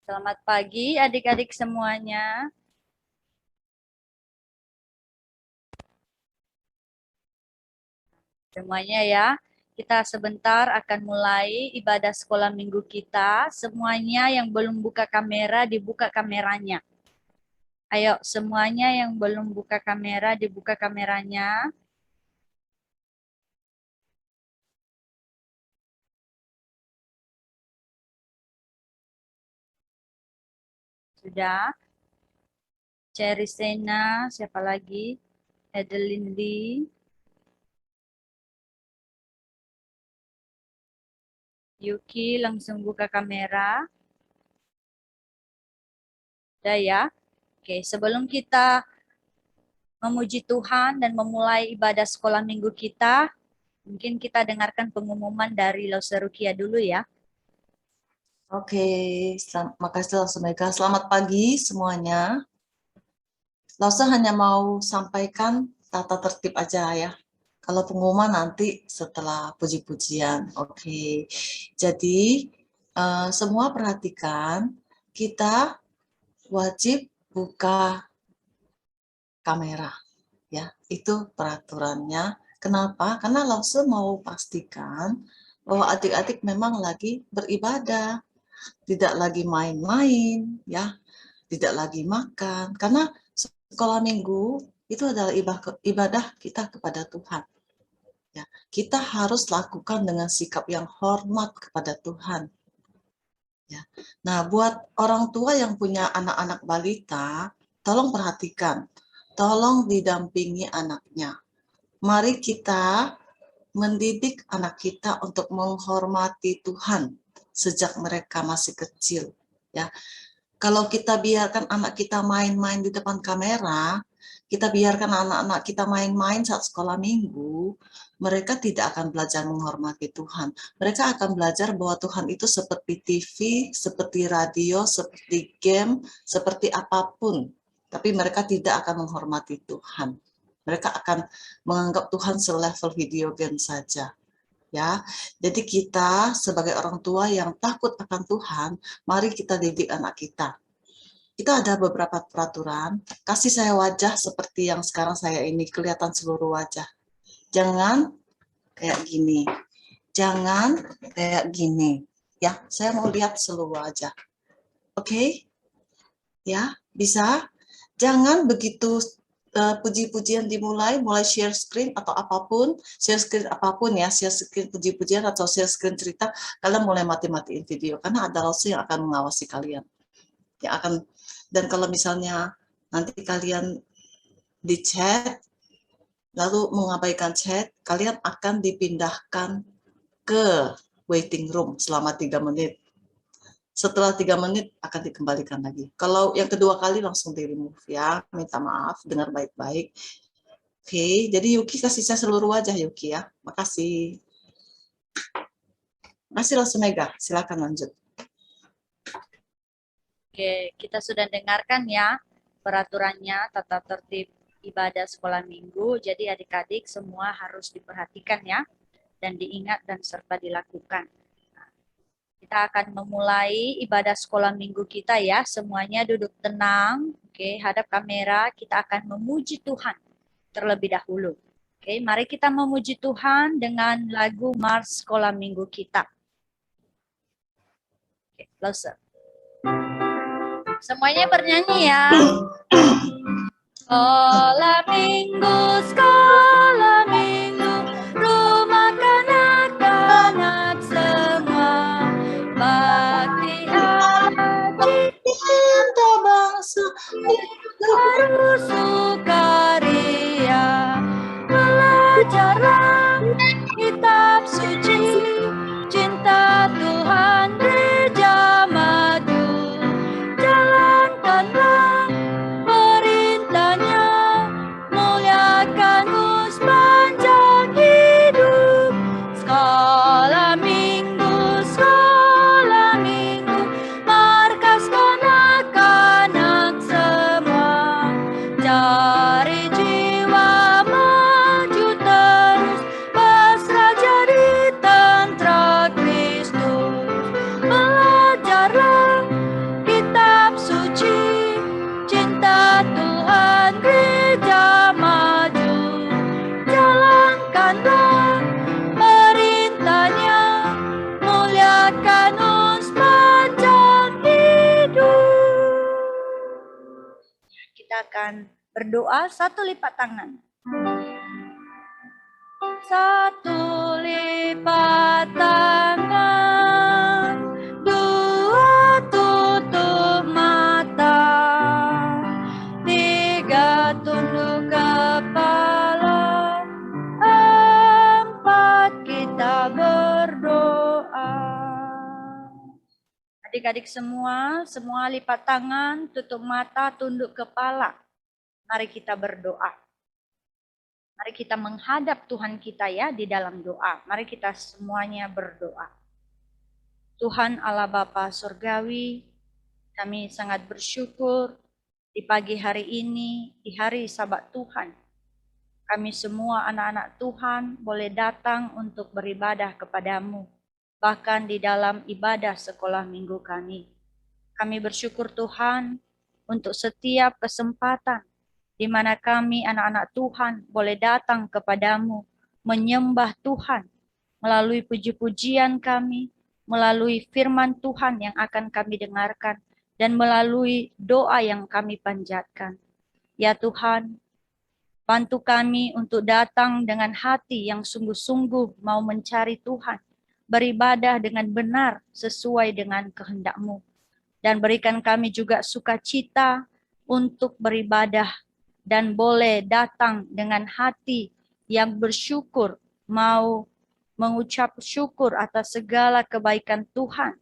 Selamat pagi adik-adik semuanya. Semuanya ya, kita sebentar akan mulai ibadah sekolah minggu kita. Semuanya yang belum buka kamera, dibuka kameranya. Ayo, semuanya yang belum buka kamera, dibuka kameranya. Sudah. Cherry Sena, siapa lagi? Adeline Lee. Yuki, langsung buka kamera. Udah ya. Oke, sebelum kita memuji Tuhan dan memulai ibadah sekolah minggu kita, mungkin kita dengarkan pengumuman dari Lauserukia dulu ya. Oke, makasih Lausumega. Selamat pagi semuanya. Lause hanya mau sampaikan tata tertib aja ya. Kalau pengumuman nanti setelah puji-pujian. Oke, jadi semua perhatikan, kita wajib buka kamera. Ya, itu peraturannya. Kenapa? Karena Lause mau pastikan bahwa adik-adik memang lagi beribadah, tidak lagi main-main, ya, tidak lagi makan. Karena sekolah minggu itu adalah ibadah kita kepada Tuhan. Ya, kita harus lakukan dengan sikap yang hormat kepada Tuhan. Ya. Nah, buat orang tua yang punya anak-anak balita, tolong perhatikan, tolong didampingi anaknya. Mari kita mendidik anak kita untuk menghormati Tuhan sejak mereka masih kecil. Ya, kalau kita biarkan anak kita main-main di depan kamera, kita biarkan anak-anak kita main-main saat sekolah minggu, mereka tidak akan belajar menghormati Tuhan. Mereka akan belajar bahwa Tuhan itu seperti TV, seperti radio, seperti game, seperti apapun. Tapi mereka tidak akan menghormati Tuhan. Mereka akan menganggap Tuhan selevel video game saja. Ya, jadi kita sebagai orang tua yang takut akan Tuhan, mari kita didik anak kita. Kita ada beberapa peraturan. Kasih saya wajah seperti yang sekarang saya ini, kelihatan seluruh wajah. Jangan kayak gini. Jangan kayak gini. Ya, saya mau lihat seluruh wajah. Oke? Ya, bisa? Jangan begitu puji-pujian dimulai, mulai share screen atau apapun, share screen apapun ya, share screen puji-pujian atau share screen cerita, kalian mulai mati-matiin video, karena ada Rosi yang akan mengawasi kalian. Yang akan, dan kalau misalnya nanti kalian di chat, lalu mengabaikan chat, kalian akan dipindahkan ke waiting room selama 3 menit. Setelah 3 menit akan dikembalikan lagi. Kalau yang kedua kali langsung di remove ya, minta maaf, dengar baik-baik. Oke, jadi Yuki kasih saya seluruh wajah Yuki ya. Makasih. Makasih langsung Mega, silakan lanjut. Oke, kita sudah dengarkan ya peraturannya, tata tertib ibadah sekolah minggu. Jadi adik-adik semua harus diperhatikan ya dan diingat dan serta dilakukan. Kita akan memulai ibadah sekolah minggu kita ya. Semuanya duduk tenang. Oke, hadap kamera. Kita akan memuji Tuhan terlebih dahulu. Oke, mari kita memuji Tuhan dengan lagu Mars sekolah minggu kita. Oke, close. Semuanya bernyanyi ya. Sekolah minggu, sekolah minggu, rumah kanak-kanak semua. Bakti Allah Cinta bangsa harus sukaria. Belajarlah kitab suci, cinta Tuhan gereja madu. Jalankanlah perintahnya, muliakan sepanjang hidup. Sekolah minggu, markas kanak-kanak semua. kuatkan sepanjang hidup. Kita akan berdoa satu lipat tangan. Satu lipat tangan, dua tutup mata, tiga tunduk kepala, empat kita berdoa. Adik-adik semua lipat tangan, tutup mata, tunduk kepala. Mari kita berdoa. Mari kita menghadap Tuhan kita ya di dalam doa. Mari kita semuanya berdoa. Tuhan Allah Bapa Surgawi, kami sangat bersyukur di pagi hari ini, di hari Sabat Tuhan. Kami semua anak-anak Tuhan boleh datang untuk beribadah kepadamu, bahkan di dalam ibadah sekolah minggu kami. Kami bersyukur Tuhan untuk setiap kesempatan di mana kami anak-anak Tuhan boleh datang kepadamu, menyembah Tuhan, melalui puji-pujian kami, melalui firman Tuhan yang akan kami dengarkan, dan melalui doa yang kami panjatkan. Ya Tuhan, bantu kami untuk datang dengan hati yang sungguh-sungguh mau mencari Tuhan, beribadah dengan benar sesuai dengan kehendak-Mu, dan berikan kami juga sukacita untuk beribadah dan boleh datang dengan hati yang bersyukur, mau mengucap syukur atas segala kebaikan Tuhan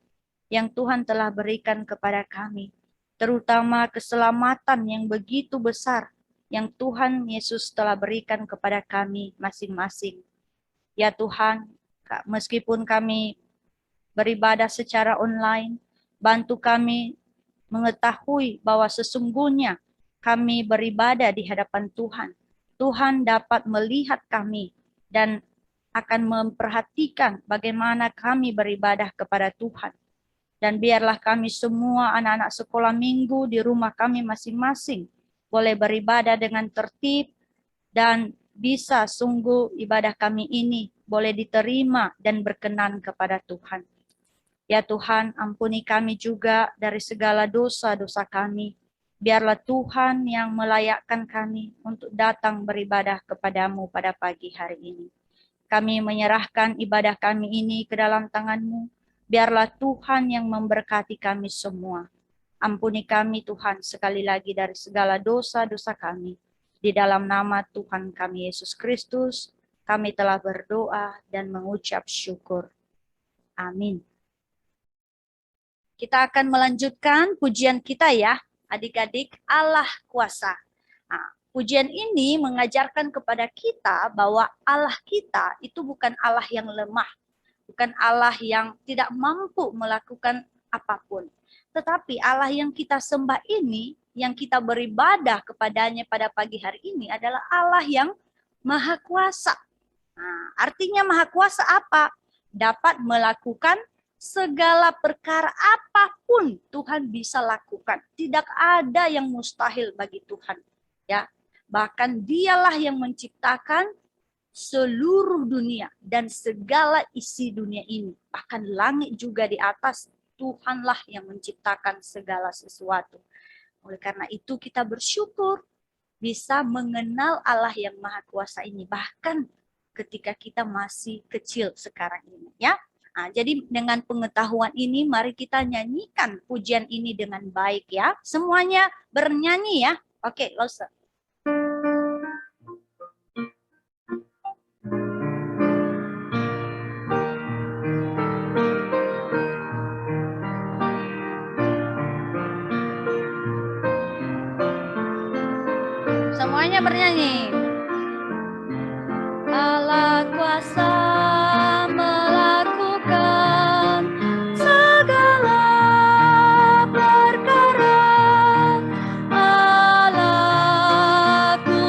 yang Tuhan telah berikan kepada kami, terutama keselamatan yang begitu besar yang Tuhan Yesus telah berikan kepada kami masing-masing. Ya Tuhan, meskipun kami beribadah secara online, bantu kami mengetahui bahwa sesungguhnya kami beribadah di hadapan Tuhan. Tuhan dapat melihat kami dan akan memperhatikan bagaimana kami beribadah kepada Tuhan. Dan biarlah kami semua anak-anak sekolah minggu di rumah kami masing-masing boleh beribadah dengan tertib dan bisa sungguh ibadah kami ini boleh diterima dan berkenan kepada Tuhan. Ya Tuhan, ampuni kami juga dari segala dosa-dosa kami. Biarlah Tuhan yang melayakkan kami untuk datang beribadah kepadamu pada pagi hari ini. Kami menyerahkan ibadah kami ini ke dalam tangan-Mu. Biarlah Tuhan yang memberkati kami semua. Ampuni kami Tuhan sekali lagi dari segala dosa-dosa kami. Di dalam nama Tuhan kami Yesus Kristus, kami telah berdoa dan mengucap syukur. Amin. Kita akan melanjutkan pujian kita ya. Adik-adik, Allah kuasa. Nah, pujian ini mengajarkan kepada kita bahwa Allah kita itu bukan Allah yang lemah, bukan Allah yang tidak mampu melakukan apapun. Tetapi Allah yang kita sembah ini, yang kita beribadah kepadanya pada pagi hari ini adalah Allah yang Maha Kuasa. Nah, artinya Maha Kuasa apa? Dapat melakukan segala perkara apapun Tuhan bisa lakukan. Tidak ada yang mustahil bagi Tuhan. Ya, bahkan Dialah yang menciptakan seluruh dunia dan segala isi dunia ini. Bahkan langit juga di atas, Tuhanlah yang menciptakan segala sesuatu. Oleh karena itu kita bersyukur bisa mengenal Allah yang Maha Kuasa ini. Bahkan ketika kita masih kecil sekarang ini. Ya. Nah, jadi dengan pengetahuan ini mari kita nyanyikan pujian ini dengan baik ya. Semuanya bernyanyi ya. Oke, Lose. Semuanya bernyanyi. Allah kuasa melakukan segala perkara. Allahku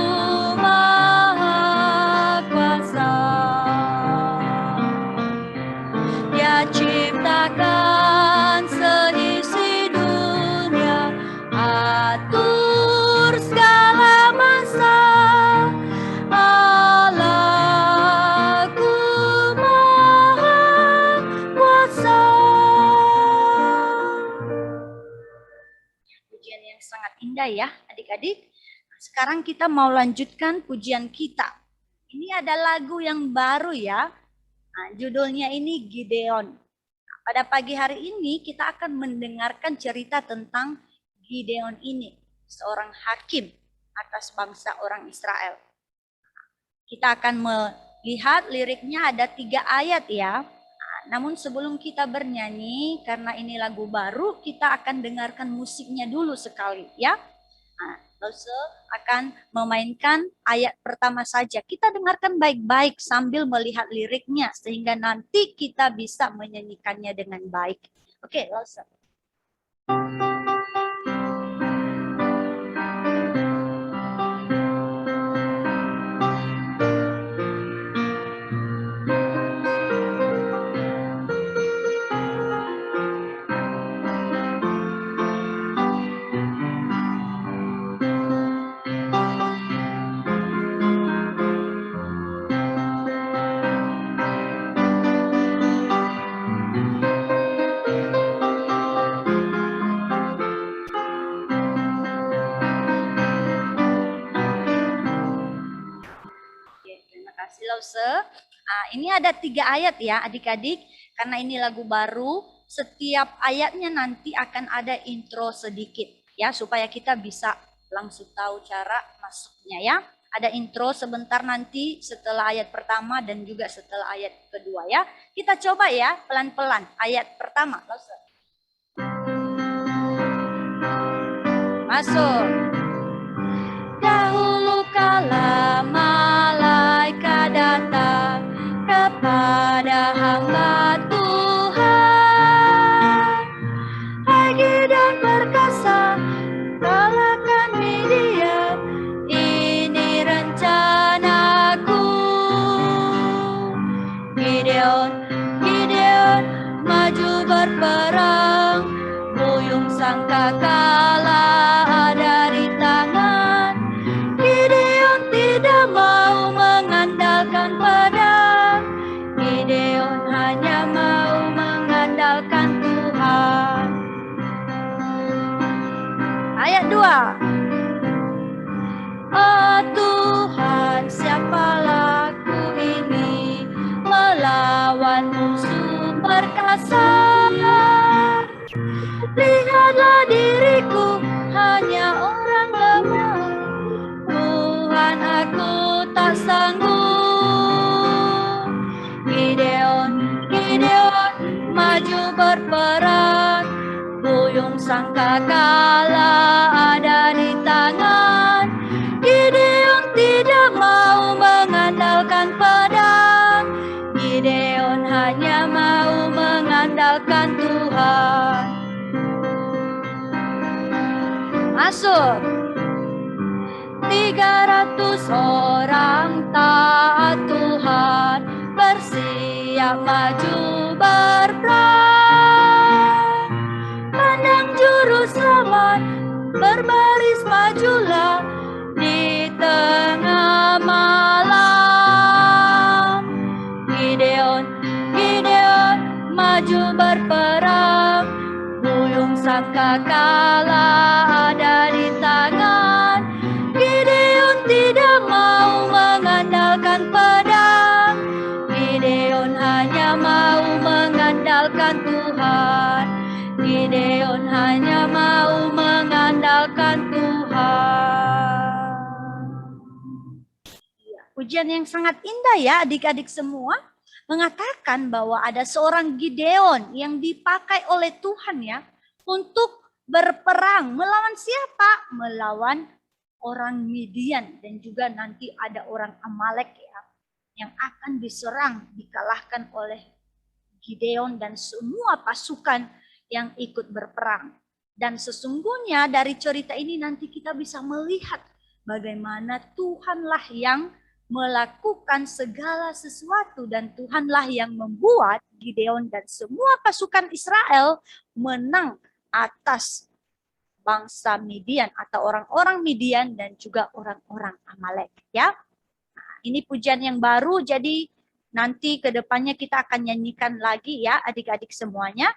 Maha Kuasa. Dia ciptakan seisi dunia, atur segala masa. Allahku indah ya adik-adik. Sekarang kita mau lanjutkan pujian kita. Ini ada lagu yang baru ya. Nah, judulnya ini Gideon. Pada pagi hari ini kita akan mendengarkan cerita tentang Gideon ini, seorang hakim atas bangsa orang Israel. Kita akan melihat liriknya ada 3 ayat ya. Namun sebelum kita bernyanyi, karena ini lagu baru, kita akan dengarkan musiknya dulu sekali ya. Lose akan memainkan ayat pertama saja. Kita dengarkan baik-baik sambil melihat liriknya, sehingga nanti kita bisa menyanyikannya dengan baik. Oke, Lose. Nah, ini ada 3 ayat ya adik-adik, karena ini lagu baru, setiap ayatnya nanti akan ada intro sedikit ya, supaya kita bisa langsung tahu cara masuknya ya. Ada intro sebentar nanti setelah ayat pertama dan juga setelah ayat kedua ya. Kita coba ya pelan-pelan. Ayat pertama, masuk. Dahulu kala malaikat datang kepada hamba Tuhan. Hai Gideon perkasa, kalahkan Midian, ini rencanaku. Gideon maju berperang, buyung sangkakala ada di tangan. Gideon tidak mau mengandalkan pedang, Gideon hanya mau mengandalkan Tuhan. Ayat 2. Oh Tuhan, siapalah aku ini melawan musuh perkasa. Lihatlah diriku, hanya orang lemah. Tuhan, aku tak sanggup. Gideon maju berperang, buyung sangkakala ada di tangan. Gideon tidak mau mengandalkan pedang, Gideon hanya mau mengandalkan Tuhan. Masuk. 300 orang taat Tuhan bersiap maju berperang. Pandang juru selamat berbaris majulah di tengah malam. Gideon maju berperang, buyung sangkakala ada di tangan. Gideon tidak mau mengandalkan pedang, Gideon hanya mau mengandalkan Tuhan. Gideon hanya mau mengandalkan Tuhan. Pujian yang sangat indah ya adik-adik semua, mengatakan bahwa ada seorang Gideon yang dipakai oleh Tuhan ya untuk berperang melawan siapa? Melawan orang Midian dan juga nanti ada orang Amalek ya yang akan diserang, dikalahkan oleh Gideon dan semua pasukan yang ikut berperang. Dan sesungguhnya dari cerita ini nanti kita bisa melihat bagaimana Tuhanlah yang melakukan segala sesuatu dan Tuhanlah yang membuat Gideon dan semua pasukan Israel menang atas bangsa Midian atau orang-orang Midian dan juga orang-orang Amalek ya. Nah, ini pujian yang baru, jadi nanti ke depannya kita akan nyanyikan lagi ya adik-adik semuanya.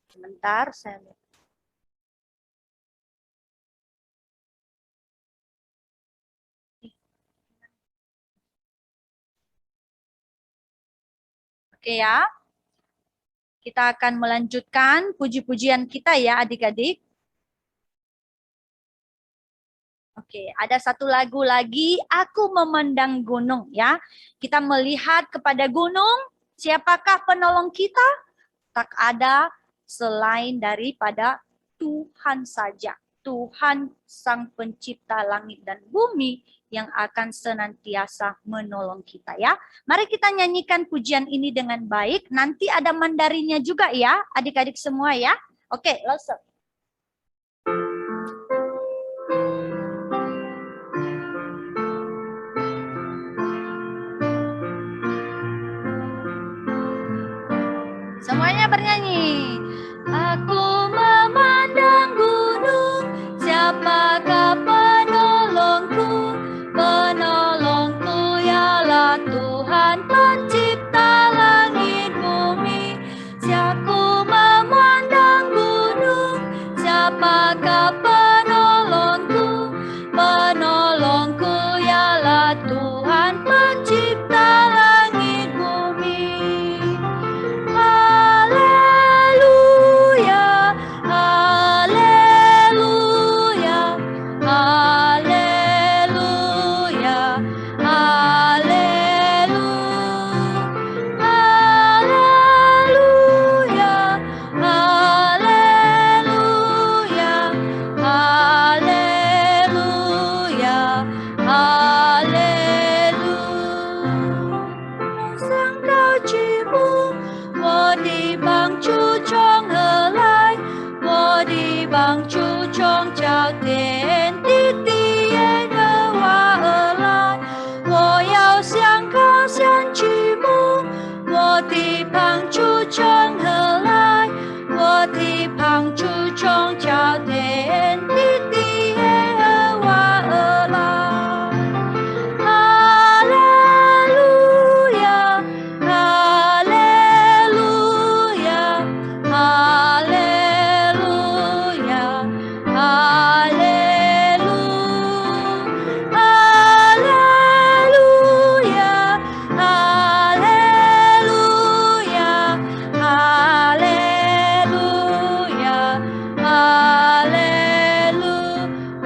Sebentar saya Oke ya. Kita akan melanjutkan puji-pujian kita ya adik-adik. Oke, ada satu lagu lagi, Aku Memandang Gunung ya. Kita melihat kepada gunung, siapakah penolong kita? Tak ada selain daripada Tuhan saja. Tuhan Sang Pencipta langit dan bumi yang akan senantiasa menolong kita ya. Mari kita nyanyikan pujian ini dengan baik. Nanti ada mandarinya juga ya, adik-adik semua ya. Oke, langsung. Semuanya bernyanyi. Aku memandang gunung, siapakah penolongku? Penolongku ialah Tuhan Pencipta langit bumi. Aku memandang gunung, siapakah penolongku? Penolongku ialah Tuhan Pencipta langit bumi. Haleluya, haleluya, haleluya, haleluya, haleluya, haleluya, haleluya, haleluya. 上高举目，我的帮助从何来？我的帮助从造天地的耶和华而来。我要向高山举目，我的帮助从何来？我的帮助从造天地的耶和华而来。Haleluya, haleluya, haleluya, haleluya, haleluya, haleluya, haleluya, haleluya.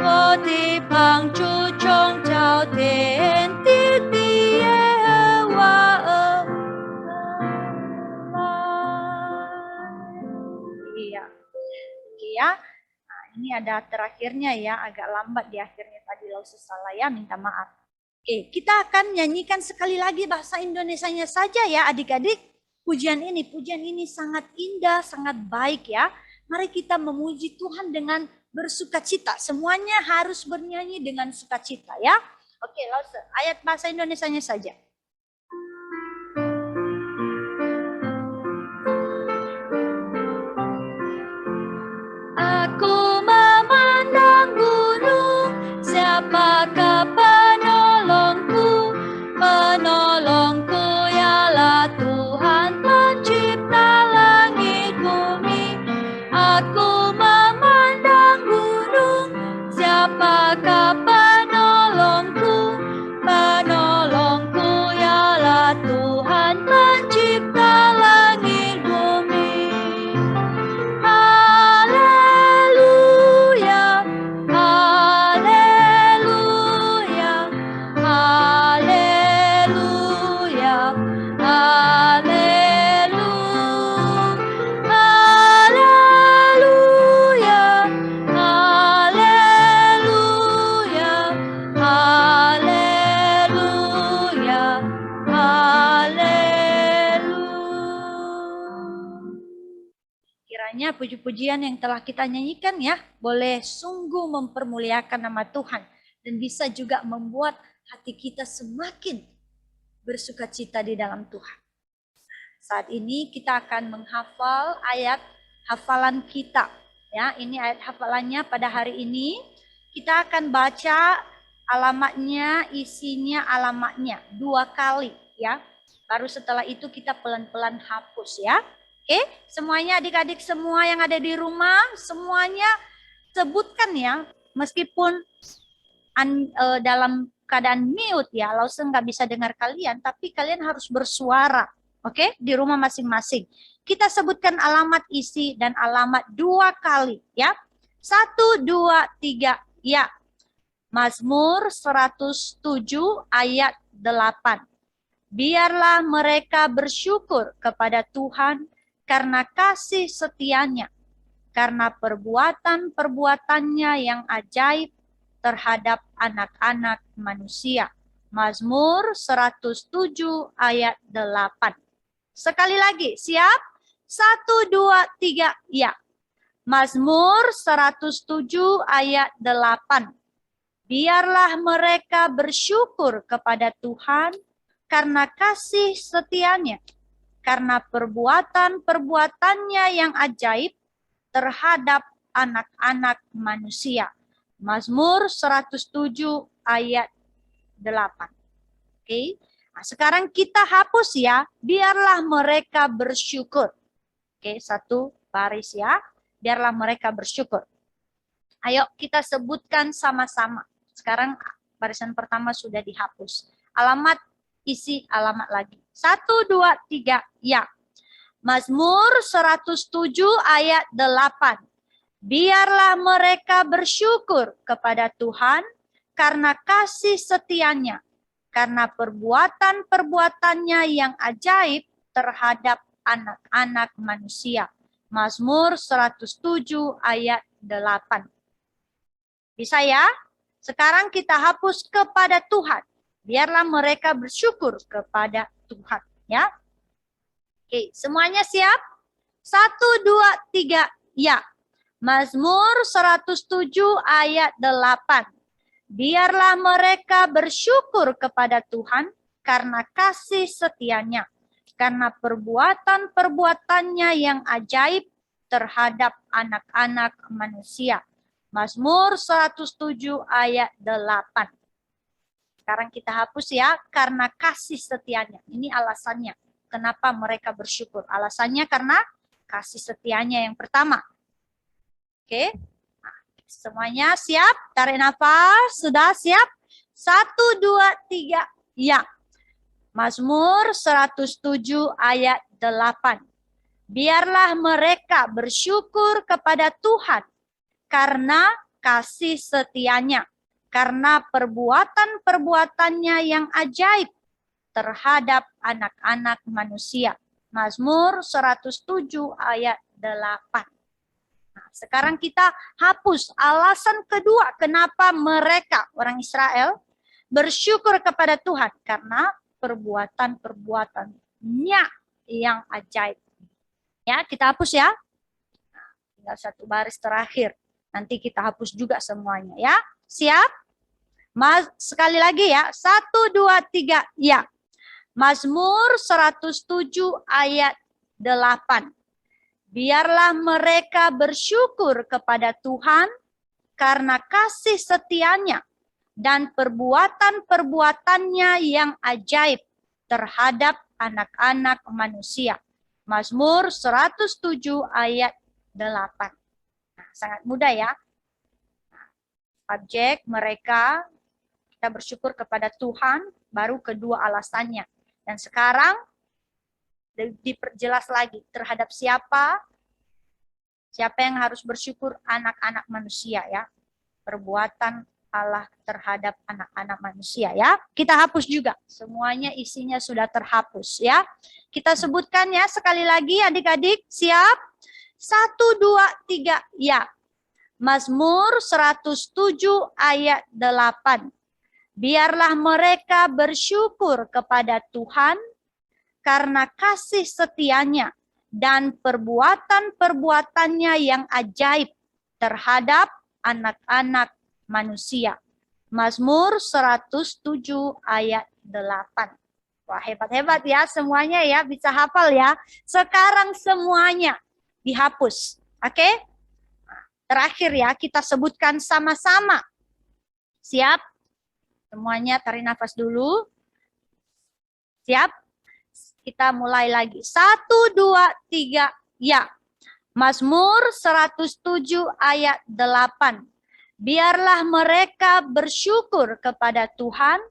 我的帮助从造天地的耶和华而来。Iya. Oke ya. Nah, ini ada terakhirnya ya, agak lambat di akhirnya tadi Lausa salah ya, minta maaf. Oke, kita akan nyanyikan sekali lagi bahasa Indonesianya saja ya adik-adik. Pujian ini sangat indah, sangat baik ya. Mari kita memuji Tuhan dengan bersukacita. Semuanya harus bernyanyi dengan sukacita ya. Oke, Lausa, ayat bahasa Indonesianya saja. Aku memandang gunung, siapakah penolongku? Penolongku ialah Tuhan Pencipta langit bumi. Aku memandang gunung, siapakah penolongku? Penolongku ialah Tuhan Pencipta langit bumi. Haleluya, haleluya, haleluya, haleluya, haleluya, haleluya, haleluya, haleluya. Kiranya puji-pujian yang telah kita nyanyikan ya, boleh sungguh mempermuliakan nama Tuhan dan bisa juga membuat hati kita semakin bersukacita di dalam Tuhan. Saat ini kita akan menghafal ayat hafalan kita. Ya, ini ayat hafalannya pada hari ini. Kita akan baca alamatnya, isinya, alamatnya 2 kali ya. Baru setelah itu kita pelan-pelan hapus ya. Oke, semuanya adik-adik semua yang ada di rumah, semuanya sebutkan ya. Meskipun dalam keadaan mute ya, Lausa nggak bisa dengar kalian, tapi kalian harus bersuara Oke, di rumah masing-masing. Kita sebutkan alamat isi dan alamat 2 kali ya. 1, 2, 3, ya. Mazmur 107 ayat 8. Biarlah mereka bersyukur kepada Tuhan karena kasih setianya, karena perbuatan-perbuatannya yang ajaib terhadap anak-anak manusia. Mazmur 107 ayat 8. Sekali lagi, siap? 1, 2, 3, ya. Mazmur 107 ayat 8. Biarlah mereka bersyukur kepada Tuhan karena kasih setianya, karena perbuatan-perbuatannya yang ajaib terhadap anak-anak manusia. Mazmur 107 ayat 8. Oke. Nah, sekarang kita hapus ya, biarlah mereka bersyukur. Oke, satu baris ya. Biarlah mereka bersyukur. Ayo kita sebutkan sama-sama. Sekarang barisan pertama sudah dihapus. Alamat, isi alamat lagi. 1, 2, 3, ya. Mazmur 107 ayat 8. Biarlah mereka bersyukur kepada Tuhan karena kasih setianya, karena perbuatan-perbuatannya yang ajaib terhadap anak-anak manusia. Mazmur 107 ayat 8. Bisa ya? Sekarang kita hapus kepada Tuhan. Biarlah mereka bersyukur kepada Tuhan. Ya. Oke, semuanya siap? 1, 2, 3, ya. Mazmur 107 ayat 8. Biarlah mereka bersyukur kepada Tuhan karena kasih setianya, karena perbuatan-perbuatannya yang ajaib terhadap anak-anak manusia. Mazmur 107 ayat 8. Sekarang kita hapus ya, karena kasih setianya. Ini alasannya. Kenapa mereka bersyukur? Alasannya karena kasih setianya yang pertama. Oke. Nah, semuanya siap? Tarik nafas. Sudah siap? 1, 2, 3, ya. Mazmur 107 ayat 8. Biarlah mereka bersyukur kepada Tuhan karena kasih setianya, karena perbuatan-perbuatannya yang ajaib terhadap anak-anak manusia. Mazmur 107 ayat 8. Nah, sekarang kita hapus alasan kedua kenapa mereka, orang Israel, bersyukur kepada Tuhan. Karena perbuatan-perbuatannya yang ajaib. Ya, kita hapus ya. Nah, tinggal satu baris terakhir. Nanti kita hapus juga semuanya ya. Siap? Sekali lagi ya. 1, 2, 3, ya. Mazmur 107 ayat 8. Biarlah mereka bersyukur kepada Tuhan karena kasih setianya dan perbuatan-perbuatannya yang ajaib terhadap anak-anak manusia. Mazmur 107 ayat 8. Nah, sangat mudah ya. Subjek mereka, kita bersyukur kepada Tuhan, baru kedua alasannya. Dan sekarang diperjelas lagi terhadap siapa yang harus bersyukur, anak-anak manusia ya. Perbuatan Allah terhadap anak-anak manusia ya. Kita hapus juga. Semuanya isinya sudah terhapus ya. Kita sebutkan ya sekali lagi adik-adik. Siap? 1, 2, 3, ya. Mazmur 107 ayat 8. Biarlah mereka bersyukur kepada Tuhan karena kasih setianya dan perbuatan-perbuatannya yang ajaib terhadap anak-anak manusia. Mazmur 107 ayat 8. Wah, hebat-hebat ya semuanya ya, bisa hafal ya. Sekarang semuanya dihapus. Oke? Terakhir ya, kita sebutkan sama-sama. Siap? Semuanya tarik nafas dulu. Siap? Kita mulai lagi. 1, 2, 3, ya. Mazmur 107 ayat 8. Biarlah mereka bersyukur kepada Tuhan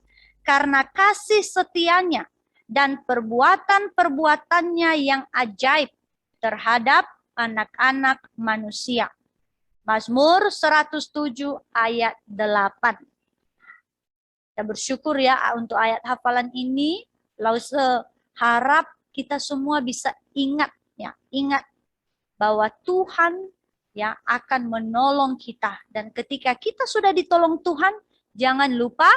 karena kasih setianya dan perbuatan-perbuatannya yang ajaib terhadap anak-anak manusia. Mazmur 107 ayat 8. Kita bersyukur ya untuk ayat hafalan ini. Lalu harap kita semua bisa ingat ya, ingat bahwa Tuhan ya akan menolong kita, dan ketika kita sudah ditolong Tuhan, jangan lupa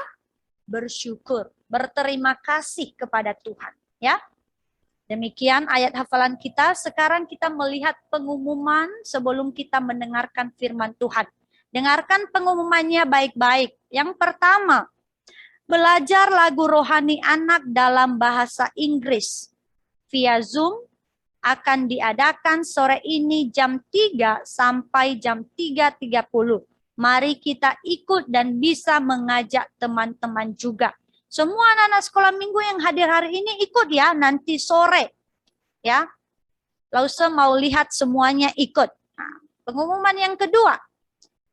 bersyukur, berterima kasih kepada Tuhan ya. Demikian ayat hafalan kita. Sekarang kita melihat pengumuman sebelum kita mendengarkan firman Tuhan. Dengarkan pengumumannya baik-baik. Yang pertama, belajar lagu rohani anak dalam bahasa Inggris via Zoom akan diadakan sore ini jam 3 sampai jam 3.30. Mari kita ikut dan bisa mengajak teman-teman juga. Semua anak-anak sekolah minggu yang hadir hari ini ikut ya, nanti sore. Ya, Lause mau lihat semuanya ikut. Nah, pengumuman yang kedua,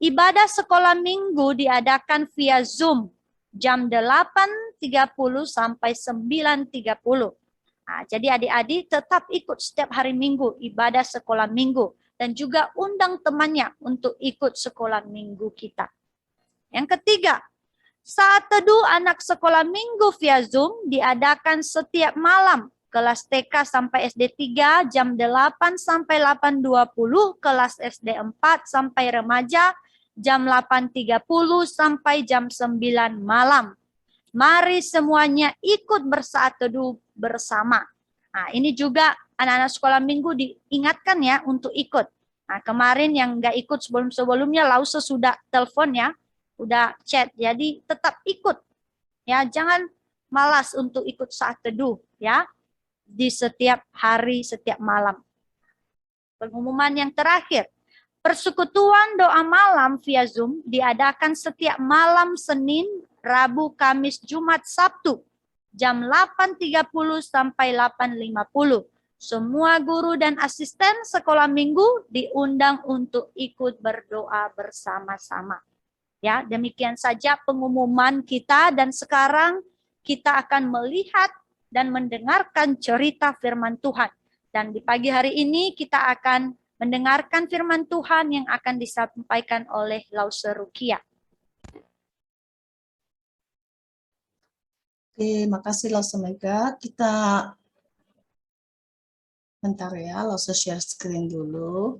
ibadah sekolah minggu diadakan via Zoom jam 8.30 sampai 9.30. Nah, jadi adik-adik tetap ikut setiap hari Minggu ibadah sekolah minggu, dan juga undang temannya untuk ikut sekolah minggu kita. Yang ketiga, saat teduh anak sekolah minggu via Zoom diadakan setiap malam. Kelas TK sampai SD 3 jam 8 sampai 8.20, kelas SD 4 sampai remaja jam 8.30 sampai jam 9 malam. Mari semuanya ikut bersaat teduh bersama. Nah, ini juga anak-anak sekolah minggu diingatkan ya untuk ikut. Nah, kemarin yang nggak ikut sebelum-sebelumnya, Lause sudah telepon ya, udah chat. Jadi tetap ikut ya, jangan malas untuk ikut saat teduh ya, di setiap hari, setiap malam. Pengumuman yang terakhir, persekutuan doa malam via Zoom diadakan setiap malam Senin, Rabu, Kamis, Jumat, Sabtu jam 8.30 sampai 8.50. Semua guru dan asisten sekolah minggu diundang untuk ikut berdoa bersama-sama. Ya, demikian saja pengumuman kita, dan sekarang kita akan melihat dan mendengarkan cerita firman Tuhan. Dan di pagi hari ini kita akan mendengarkan firman Tuhan yang akan disampaikan oleh Lause Rukia. Oke, makasih Lause Mega. Kita bentar ya, Lause share screen dulu.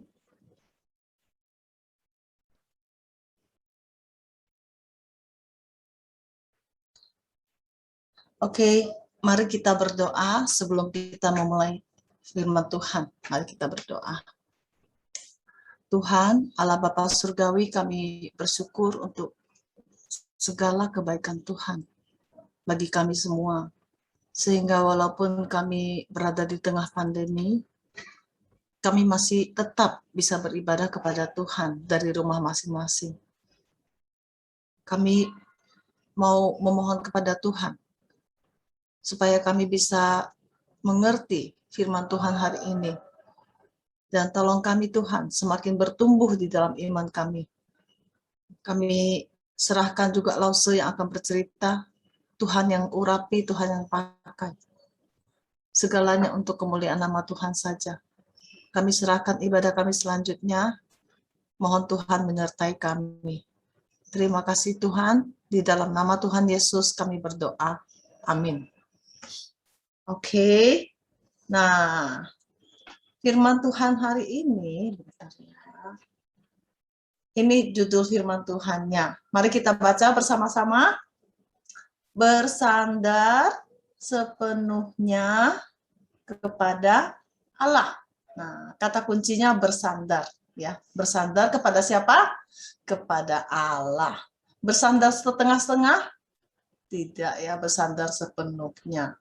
Oke, mari kita berdoa sebelum kita memulai firman Tuhan. Mari kita berdoa. Tuhan, Allah Bapa Surgawi, kami bersyukur untuk segala kebaikan Tuhan bagi kami semua. Sehingga walaupun kami berada di tengah pandemi, kami masih tetap bisa beribadah kepada Tuhan dari rumah masing-masing. Kami mau memohon kepada Tuhan supaya kami bisa mengerti firman Tuhan hari ini. Dan tolong kami Tuhan semakin bertumbuh di dalam iman kami. Kami serahkan juga Lause yang akan bercerita, Tuhan yang urapi, Tuhan yang pakai. Segalanya untuk kemuliaan nama Tuhan saja. Kami serahkan ibadah kami selanjutnya. Mohon Tuhan menyertai kami. Terima kasih Tuhan. Di dalam nama Tuhan Yesus kami berdoa. Amin. Oke. Nah, firman Tuhan hari ini, bentar ya. Ini judul firman Tuhannya. Mari kita baca bersama-sama. Bersandar sepenuhnya kepada Allah. Nah, kata kuncinya bersandar, ya. Bersandar kepada siapa? Kepada Allah. Bersandar setengah-setengah? Tidak ya, bersandar sepenuhnya.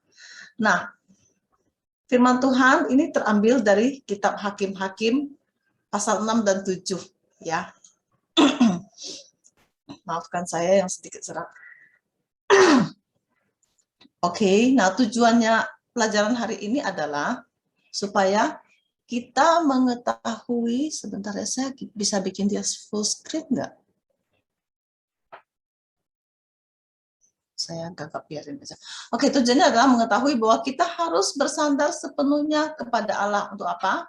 Nah, firman Tuhan ini terambil dari kitab Hakim-Hakim pasal 6 dan 7, ya. Maafkan saya yang sedikit serak. Oke, nah tujuannya pelajaran hari ini adalah supaya kita mengetahui, sebentar ya, saya bisa bikin dia full screen nggak? saya gagap biarin aja. Oke, tujuannya adalah mengetahui bahwa kita harus bersandar sepenuhnya kepada Allah untuk apa?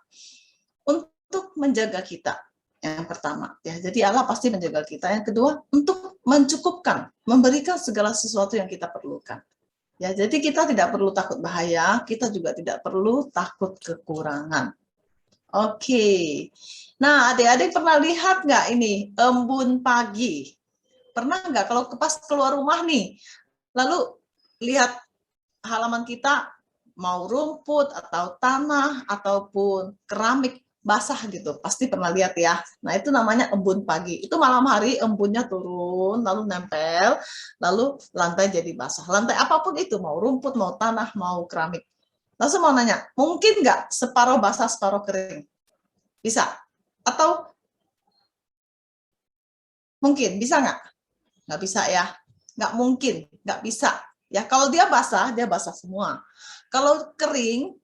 Untuk menjaga kita. Yang pertama, ya. Jadi Allah pasti menjaga kita. Yang kedua, untuk mencukupkan, memberikan segala sesuatu yang kita perlukan. Ya, jadi kita tidak perlu takut bahaya, kita juga tidak perlu takut kekurangan. Oke. Nah, adik-adik pernah lihat nggak ini embun pagi? Pernah nggak kalau pas keluar rumah nih, lalu lihat halaman kita mau rumput atau tanah ataupun keramik basah gitu, pasti pernah lihat ya. Nah, itu namanya embun pagi. Itu malam hari embunnya turun, lalu nempel, lalu lantai jadi basah. Lantai apapun itu, mau rumput, mau tanah, mau keramik. Langsung mau nanya, mungkin nggak separuh basah, separuh kering? Bisa? Atau mungkin? Bisa nggak? Nggak bisa ya. Nggak mungkin, nggak bisa. Ya, kalau dia basah semua. Kalau kering,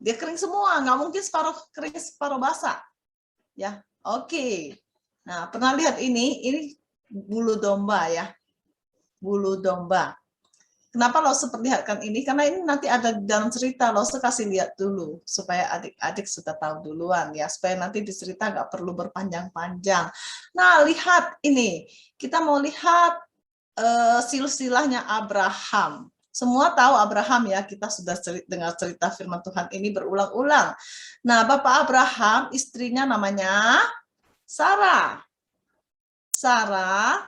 dia kering semua, nggak mungkin separuh kering separuh basah. Ya, oke. Nah, pernah lihat ini bulu domba ya, bulu domba. Kenapa Lose perlihatkan ini? Karena ini nanti ada dalam cerita, Lose kasih lihat dulu supaya adik-adik sudah tahu duluan ya, supaya nanti di cerita nggak perlu berpanjang-panjang. Nah, lihat ini, kita mau lihat silsilahnya Abraham. Semua tahu Abraham ya, kita sudah dengar cerita firman Tuhan ini berulang-ulang. Nah, Bapak Abraham, istrinya namanya Sarah. Sarah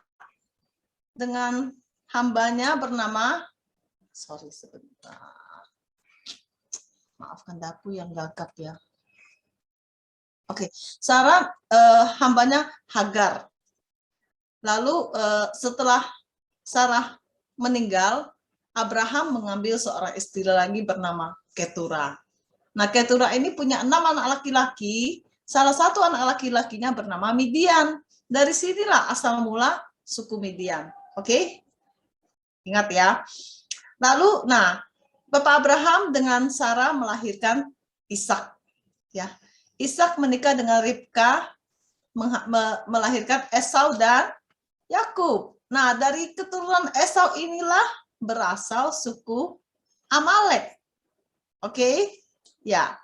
dengan hambanya bernama, sorry sebentar, maafkan aku yang gagap ya. Oke, Sarah hambanya Hagar. Lalu setelah Sarah meninggal, Abraham mengambil seorang istri lagi bernama Ketura. Nah, Ketura ini punya 6 anak laki-laki, salah satu anak laki-lakinya bernama Midian. Dari sinilah asal mula suku Midian. Oke? Ingat ya. Lalu, nah, Bapak Abraham dengan Sarah melahirkan Ishak. Ya. Ishak menikah dengan Ribka, melahirkan Esau dan Yakub. Nah, dari keturunan Esau inilah berasal suku Amalek. Oke? Ya.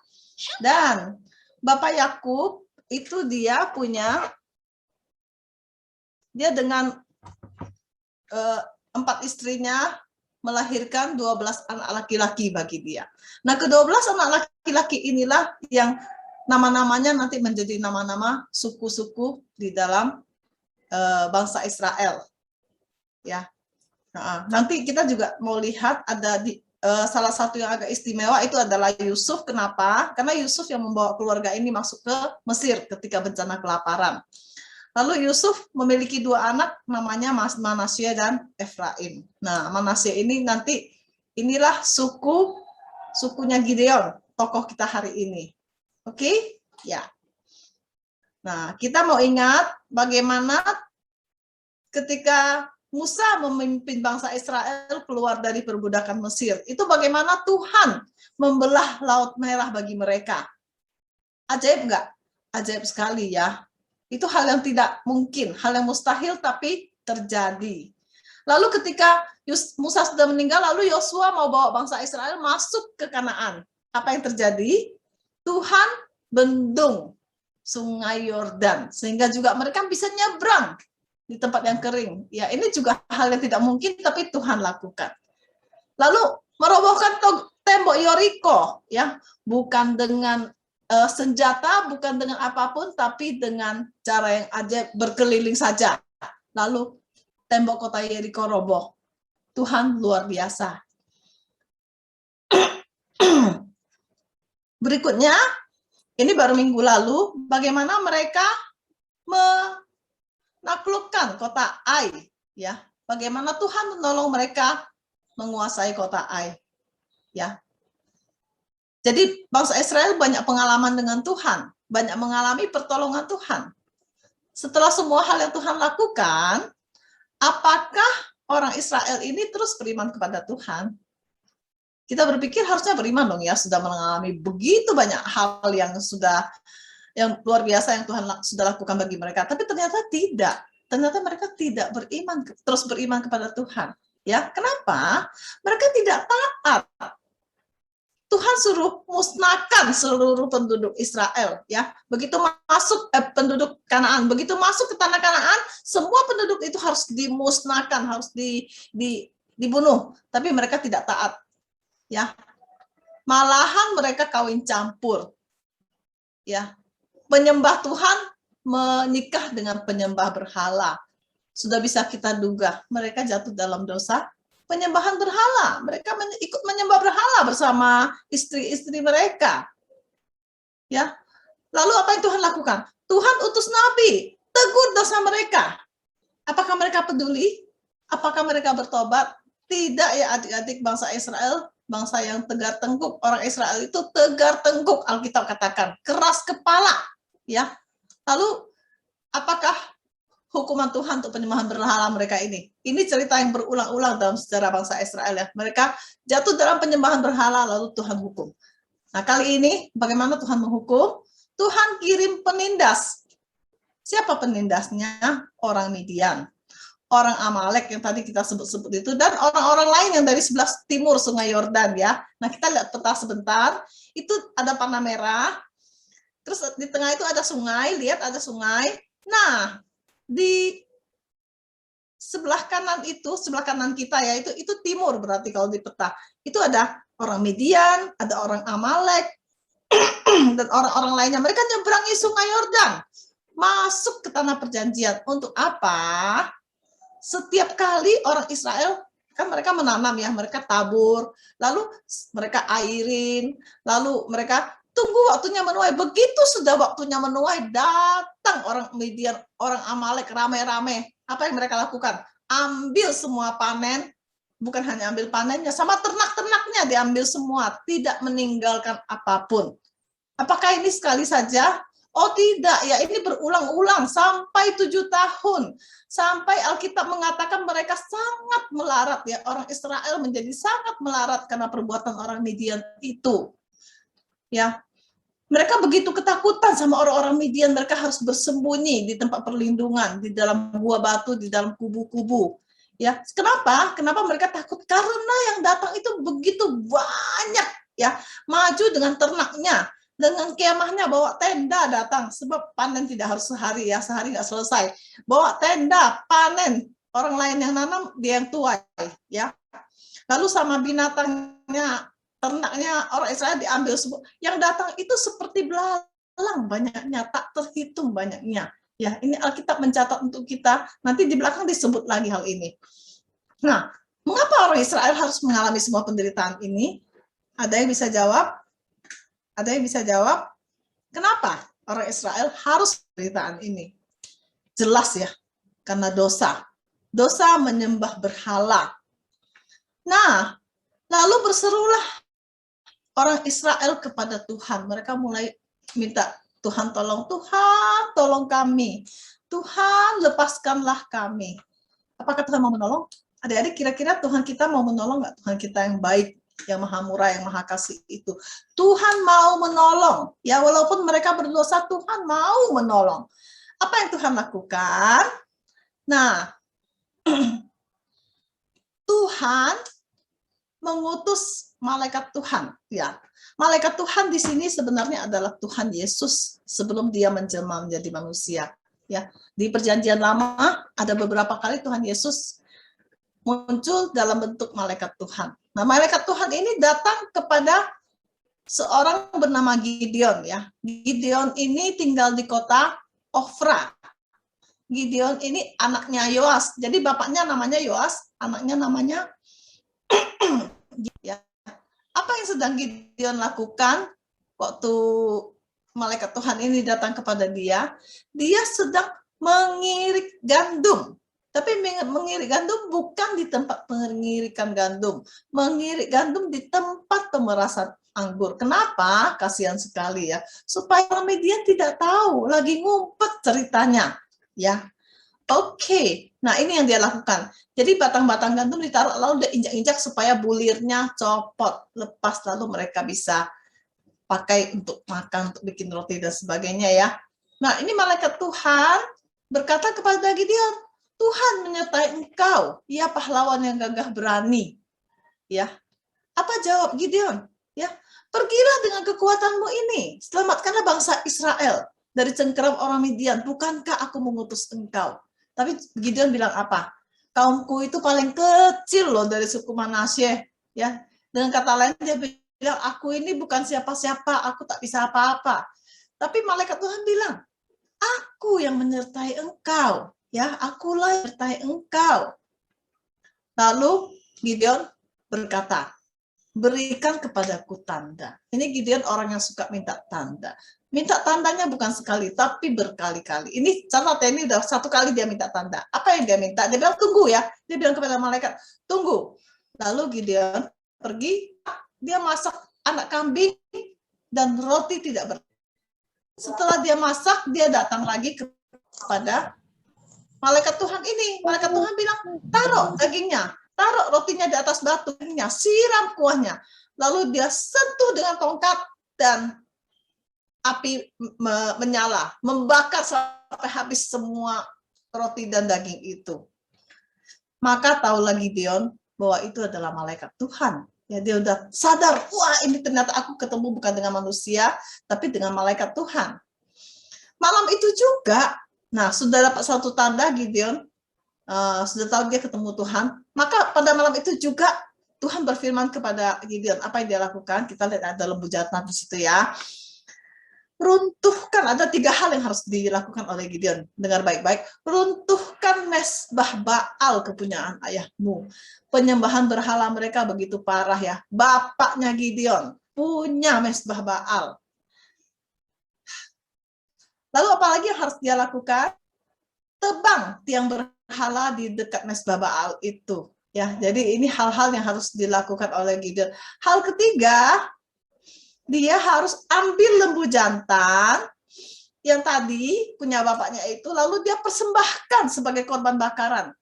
Dan Bapak Yakub itu dia dengan 4 istrinya melahirkan 12 anak laki-laki bagi dia. Nah, ke-12 anak laki-laki inilah yang nama-namanya nanti menjadi nama-nama suku-suku di dalam bangsa Israel. Ya. Nah, nanti kita juga mau lihat ada di salah satu yang agak istimewa itu adalah Yusuf. Kenapa? Karena Yusuf yang membawa keluarga ini masuk ke Mesir ketika bencana kelaparan. Lalu Yusuf memiliki 2 anak namanya Manasye dan Efraim. Nah, Manasye ini nanti inilah sukunya Gideon, tokoh kita hari ini. Oke? Ya. Nah, kita mau ingat bagaimana ketika Musa memimpin bangsa Israel keluar dari perbudakan Mesir. Itu bagaimana Tuhan membelah Laut Merah bagi mereka. Ajaib nggak? Ajaib sekali ya. Itu hal yang tidak mungkin, hal yang mustahil tapi terjadi. Lalu ketika Musa sudah meninggal, lalu Yosua mau bawa bangsa Israel masuk ke Kanaan. Apa yang terjadi? Tuhan bendung Sungai Yordan, sehingga juga mereka bisa nyebrang di tempat yang kering. Ya, ini juga hal yang tidak mungkin, tapi Tuhan lakukan. Lalu merobohkan tembok Yeriko, ya, bukan dengan senjata, bukan dengan apapun, tapi dengan cara yang ajaib, berkeliling saja. Lalu tembok kota Yeriko roboh. Tuhan luar biasa. Berikutnya, ini baru minggu lalu, bagaimana mereka menaklukkan kota Ai, ya. Bagaimana Tuhan menolong mereka menguasai kota Ai, ya. Jadi bangsa Israel banyak pengalaman dengan Tuhan, banyak mengalami pertolongan Tuhan. Setelah semua hal yang Tuhan lakukan, apakah orang Israel ini terus beriman kepada Tuhan? Kita berpikir harusnya beriman dong ya, sudah mengalami begitu banyak hal yang luar biasa yang Tuhan sudah lakukan bagi mereka. Tapi ternyata tidak. Ternyata mereka tidak terus beriman kepada Tuhan. Ya, kenapa? Mereka tidak taat. Tuhan suruh musnahkan seluruh penduduk Israel, ya. Begitu masuk penduduk Kanaan, begitu masuk ke tanah Kanaan, semua penduduk itu harus dimusnahkan, harus dibunuh. Tapi mereka tidak taat, ya. Malahan mereka kawin campur, ya. Penyembah Tuhan menikah dengan penyembah berhala. Sudah bisa kita duga, mereka jatuh dalam dosa penyembahan berhala. Mereka ikut menyembah berhala bersama istri-istri mereka. Ya. Lalu apa yang Tuhan lakukan? Tuhan utus nabi, tegur dosa mereka. Apakah mereka peduli? Apakah mereka bertobat? Tidak ya adik-adik bangsa Israel, bangsa yang tegar tengkuk. Orang Israel itu tegar tengkuk, Alkitab katakan, keras kepala. Ya. Lalu apakah hukuman Tuhan untuk penyembahan berhala mereka ini? Ini cerita yang berulang-ulang dalam sejarah bangsa Israel ya. Mereka jatuh dalam penyembahan berhala lalu Tuhan hukum. Nah, kali ini bagaimana Tuhan menghukum? Tuhan kirim penindas. Siapa penindasnya? Orang Midian, orang Amalek yang tadi kita sebut-sebut itu, dan orang-orang lain yang dari sebelah timur Sungai Yordan ya. Nah, kita lihat peta sebentar. Itu ada panah merah. Terus di tengah itu ada sungai, lihat ada sungai. Nah, di sebelah kanan itu, sebelah kanan kita ya, itu timur berarti kalau di peta. Itu ada orang Midian, ada orang Amalek, dan orang-orang lainnya. Mereka nyeberangi Sungai Yordan, masuk ke tanah perjanjian. Untuk apa? Setiap kali orang Israel, kan mereka menanam ya, mereka tabur, lalu mereka airin, lalu mereka tunggu waktunya menuai. Begitu sudah waktunya menuai, datang orang Midian, orang Amalek rame-rame. Apa yang mereka lakukan? Ambil semua panen, bukan hanya ambil panennya, sama ternak-ternaknya diambil semua, tidak meninggalkan apapun. Apakah ini sekali saja? Oh tidak, ya ini berulang-ulang sampai 7 tahun. Sampai Alkitab mengatakan mereka sangat melarat ya, orang Israel menjadi sangat melarat karena perbuatan orang Midian itu. Ya, mereka begitu ketakutan sama orang-orang Midian, mereka harus bersembunyi di tempat perlindungan, di dalam gua batu, di dalam kubu-kubu. Ya, kenapa? Kenapa mereka takut? Karena yang datang itu begitu banyak, ya, maju dengan ternaknya, dengan kemahnya, bawa tenda datang, sebab panen tidak harus sehari ya, sehari nggak selesai. Bawa tenda, panen, orang lain yang nanam, dia yang tuai, ya. Lalu sama binatangnya, ternaknya orang Israel diambil semua. Yang datang itu seperti belalang banyaknya, tak terhitung banyaknya. Ya, ini Alkitab mencatat untuk kita. Nanti di belakang disebut lagi hal ini. Nah, mengapa orang Israel harus mengalami semua penderitaan ini? Ada yang bisa jawab? Ada yang bisa jawab? Kenapa orang Israel harus penderitaan ini? Jelas ya, karena dosa. Dosa menyembah berhala. Nah, lalu berserulah orang Israel kepada Tuhan. Mereka mulai minta, Tuhan tolong kami. Tuhan lepaskanlah kami. Apakah Tuhan mau menolong? Adik-adik, kira-kira Tuhan kita mau menolong nggak? Tuhan kita yang baik, yang maha murah, yang maha kasih itu. Tuhan mau menolong. Ya, walaupun mereka berdosa, Tuhan mau menolong. Apa yang Tuhan lakukan? Nah, Tuhan mengutus malaikat Tuhan, ya. Malaikat Tuhan di sini sebenarnya adalah Tuhan Yesus sebelum dia menjelma menjadi manusia, ya. Di Perjanjian Lama ada beberapa kali Tuhan Yesus muncul dalam bentuk malaikat Tuhan. Nah, malaikat Tuhan ini datang kepada seorang bernama Gideon, ya. Gideon ini tinggal di kota Ofra. Gideon ini anaknya Yoas. Jadi bapaknya namanya Yoas, anaknya namanya ya. Apa yang sedang Gideon lakukan waktu malaikat Tuhan ini datang kepada dia? Dia sedang mengirik gandum. Tapi mengirik gandum bukan di tempat pengirikan gandum. Mengirik gandum di tempat pemerasan anggur. Kenapa? Kasihan sekali ya. Supaya Midian tidak tahu, lagi ngumpet ceritanya. Ya. Oke, nah ini yang dia lakukan. Jadi batang-batang gandum ditaruh lalu diinjak-injak supaya bulirnya copot, lepas, lalu mereka bisa pakai untuk makan, untuk bikin roti dan sebagainya ya. Nah ini malaikat Tuhan berkata kepada Gideon, Tuhan menyertai engkau, ya pahlawan yang gagah berani. Ya, apa jawab Gideon? Ya, pergilah dengan kekuatanmu ini, selamatkanlah bangsa Israel dari cengkeram orang Midian. Bukankah aku mengutus engkau? Tapi Gideon bilang apa? Kaumku itu paling kecil loh dari suku Manasye. Ya, dengan kata lain dia bilang, aku ini bukan siapa-siapa, aku tak bisa apa-apa. Tapi malaikat Tuhan bilang, aku yang menyertai engkau. Ya, akulah yang menyertai engkau. Lalu Gideon berkata, berikan kepadaku tanda. Ini Gideon orang yang suka minta tanda. Minta tandanya bukan sekali, tapi berkali-kali. Ini catat ini udah satu kali dia minta tanda. Apa yang dia minta? Dia bilang tunggu ya. Dia bilang kepada malaikat, tunggu. Lalu Gideon pergi, dia masak anak kambing dan roti tidak ber. Setelah dia masak, dia datang lagi kepada malaikat Tuhan ini. Malaikat Tuhan bilang, taruh dagingnya, taruh rotinya di atas batunya, siram kuahnya. Lalu dia sentuh dengan tongkat dan api menyala, membakar sampai habis semua roti dan daging itu. Maka tahulah Gideon bahwa itu adalah malaikat Tuhan. Ya, dia udah sadar, wah ini ternyata aku ketemu bukan dengan manusia, tapi dengan malaikat Tuhan. Malam itu juga, nah sudah dapat satu tanda Gideon, sudah tahu dia ketemu Tuhan, maka pada malam itu juga Tuhan berfirman kepada Gideon, apa yang dia lakukan? Kita lihat ada lembu jantan di situ ya. Runtuhkan, ada 3 hal yang harus dilakukan oleh Gideon. Dengar baik-baik, runtuhkan mesbah Baal kepunyaan ayahmu. Penyembahan berhala mereka begitu parah ya. Bapaknya Gideon punya mesbah Baal. Lalu apalagi yang harus dia lakukan? Tebang tiang berhala di dekat mesbah Baal itu. Ya, jadi ini hal-hal yang harus dilakukan oleh Gideon. Hal ketiga, dia harus ambil lembu jantan yang tadi punya bapaknya itu, lalu dia persembahkan sebagai korban bakaran.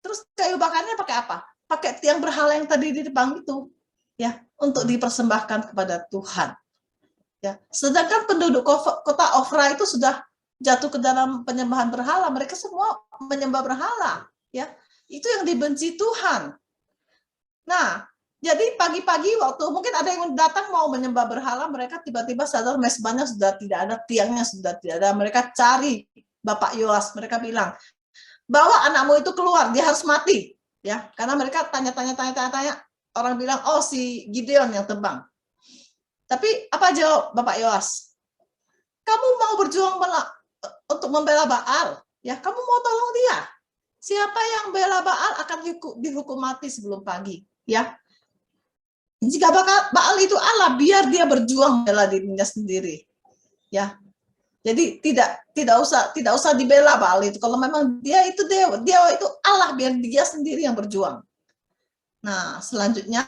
Terus kayu bakarnya pakai apa? Pakai tiang berhala yang tadi di depan itu, ya, untuk dipersembahkan kepada Tuhan. Ya, sedangkan penduduk kota Ofra itu sudah jatuh ke dalam penyembahan berhala, mereka semua menyembah berhala, ya. Itu yang dibenci Tuhan. Nah, jadi pagi-pagi waktu mungkin ada yang datang mau menyembah berhala, mereka tiba-tiba sadar mesbahnya sudah tidak ada, tiangnya sudah tidak ada. Mereka cari Bapak Yoas, mereka bilang, bawa anakmu itu keluar, dia harus mati, ya. Karena mereka tanya-tanya, orang bilang, oh si Gideon yang tebang. Tapi apa jawab Bapak Yoas? Kamu mau berjuang untuk membela Baal, ya? Kamu mau tolong dia. Siapa yang bela Baal akan dihukum mati sebelum pagi, ya. Jika Baal itu Allah, biar dia berjuang membela dirinya sendiri, ya. Jadi tidak usah dibela Baal itu. Kalau memang dia itu dewa itu Allah, biar dia sendiri yang berjuang. Nah, selanjutnya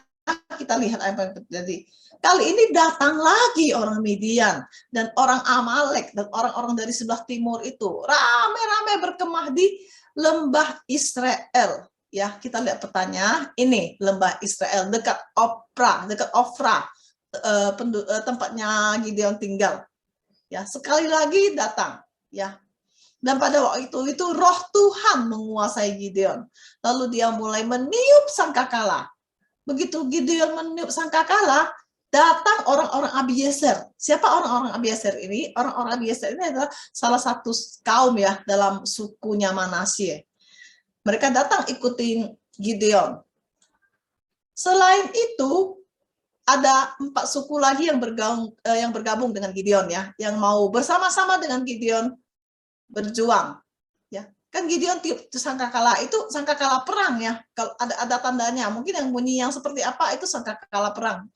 kita lihat apa yang terjadi. Kali ini datang lagi orang Midian dan orang Amalek dan orang-orang dari sebelah timur itu rame-rame berkemah di lembah Israel. Ya, kita lihat petanya. Ini lembah Israel dekat Ofra, tempatnya Gideon tinggal. Ya, sekali lagi datang. Ya, dan pada waktu itu roh Tuhan menguasai Gideon. Lalu dia mulai meniup sangkakala. Begitu Gideon meniup sangkakala, datang orang-orang Abiezer. Siapa orang-orang Abiezer ini? Orang-orang Abiezer ini adalah salah satu kaum ya dalam sukunya Manasye. Mereka datang ikutin Gideon. Selain itu, ada 4 suku lagi yang bergabung dengan Gideon ya, yang mau bersama-sama dengan Gideon berjuang. Ya, kan Gideon tiup sangkakala itu sangkakala perang ya. Kalau ada tandanya, mungkin yang bunyi yang seperti apa itu sangkakala perang.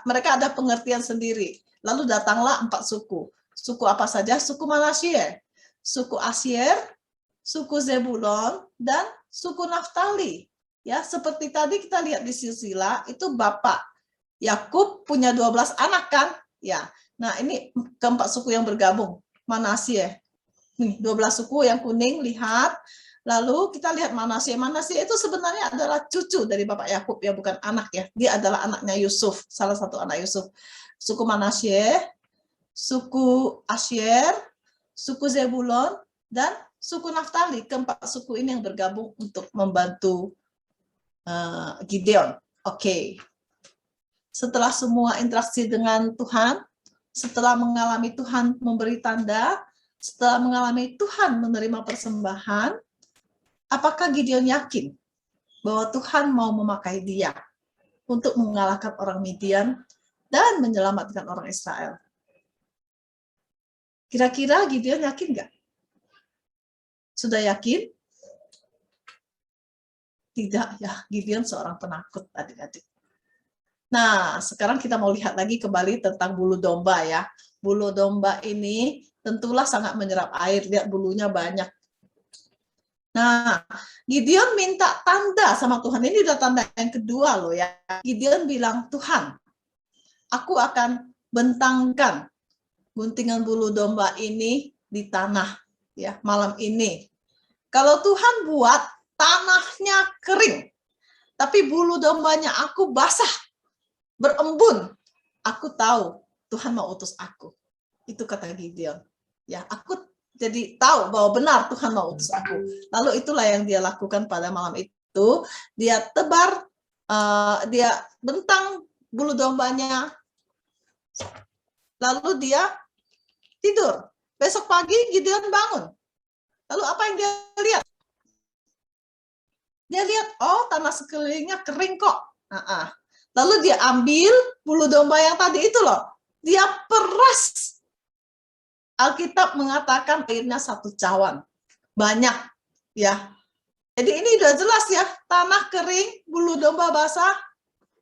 Mereka ada pengertian sendiri. Lalu datanglah 4 suku. Suku apa saja? Suku Manasye, suku Asyer, suku Zebulon, dan suku Naftali. Ya, seperti tadi kita lihat di silsilah itu Bapak Yakub punya 12 anak kan? Ya. Nah, ini keempat suku yang bergabung. Manasye. Nih, 12 suku yang kuning, lihat. Lalu kita lihat Manasye. Manasye itu sebenarnya adalah cucu dari Bapak Yakub ya, bukan anak ya. Dia adalah anaknya Yusuf, salah satu anak Yusuf. Suku Manasye, suku Asyer, suku Zebulon, dan suku Naftali, keempat suku ini yang bergabung untuk membantu Gideon. Oke. Setelah semua interaksi dengan Tuhan, setelah mengalami Tuhan memberi tanda, setelah mengalami Tuhan menerima persembahan, apakah Gideon yakin bahwa Tuhan mau memakai dia untuk mengalahkan orang Midian dan menyelamatkan orang Israel? Kira-kira Gideon yakin nggak? Sudah yakin? Tidak ya, Gideon seorang penakut adik-adik. Nah, sekarang kita mau lihat lagi kembali tentang bulu domba ya. Bulu domba ini tentulah sangat menyerap air, lihat bulunya banyak. Nah, Gideon minta tanda sama Tuhan. Ini udah tanda yang kedua loh ya. Gideon bilang, Tuhan, aku akan bentangkan guntingan bulu domba ini di tanah ya malam ini. Kalau Tuhan buat tanahnya kering, tapi bulu dombanya aku basah, berembun, aku tahu Tuhan mau utus aku. Itu kata Gideon. Ya, aku jadi tahu bahwa benar Tuhan mau utus aku. Lalu itulah yang dia lakukan pada malam itu. Dia tebar, dia bentang bulu dombanya, lalu dia tidur. Besok pagi Gideon bangun. Lalu apa yang dia lihat? Dia lihat, oh tanah sekelilingnya kering kok. Lalu dia ambil bulu domba yang tadi itu loh. Dia peras. Alkitab mengatakan airnya 1 cawan. Banyak ya. Jadi ini udah jelas ya. Tanah kering, bulu domba basah.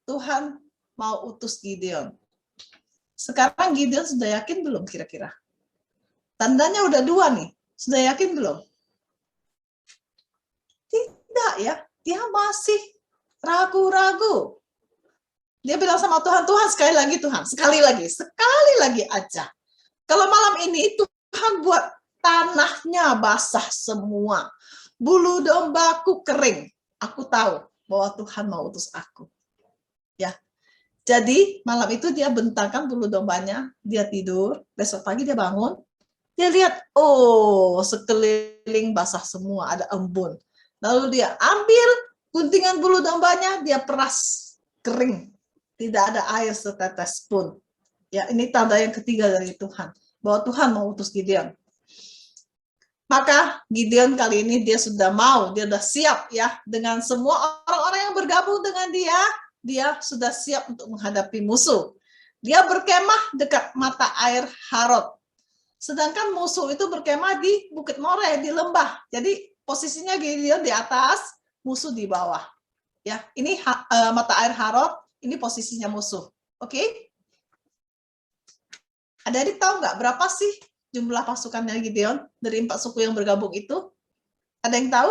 Tuhan mau utus Gideon. Sekarang Gideon sudah yakin belum kira-kira? Tandanya udah 2 nih. Sudah yakin belum? Tidak ya. Dia masih ragu-ragu. Dia bilang sama Tuhan, Tuhan sekali lagi aja. Kalau malam ini Tuhan buat tanahnya basah semua. Bulu dombaku kering. Aku tahu bahwa Tuhan mau utus aku. Ya. Jadi malam itu dia bentangkan bulu dombanya, dia tidur, besok pagi dia bangun, dia lihat, oh sekeliling basah semua, ada embun. Lalu dia ambil guntingan bulu dombanya, dia peras kering. Tidak ada air setetes pun. Ya, ini tanda yang ketiga dari Tuhan, bahwa Tuhan mau utus Gideon. Maka Gideon kali ini dia sudah siap ya, dengan semua orang-orang yang bergabung dengan dia sudah siap untuk menghadapi musuh. Dia berkemah dekat mata air Harod. Sedangkan musuh itu berkemah di Bukit More, di lembah. Jadi posisinya Gideon di atas, musuh di bawah. Ya, ini mata air Harod, ini posisinya musuh. Oke? Adik-adik tahu nggak berapa sih jumlah pasukannya Gideon dari 4 suku yang bergabung itu? Ada yang tahu?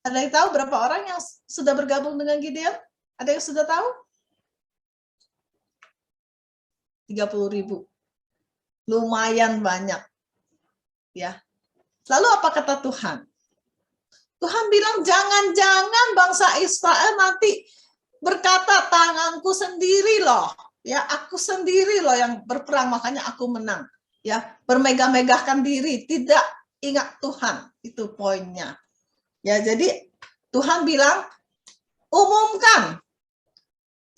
Ada yang tahu berapa orang yang sudah bergabung dengan Gideon? Ada yang sudah tahu? 30.000. Lumayan banyak. Ya. Lalu apa kata Tuhan? Tuhan bilang, jangan-jangan bangsa Israel nanti berkata, tanganku sendiri loh. Ya, aku sendiri loh yang berperang, makanya aku menang. Ya, bermegah-megahkan diri, tidak ingat Tuhan. Itu poinnya. Ya, jadi Tuhan bilang, umumkan.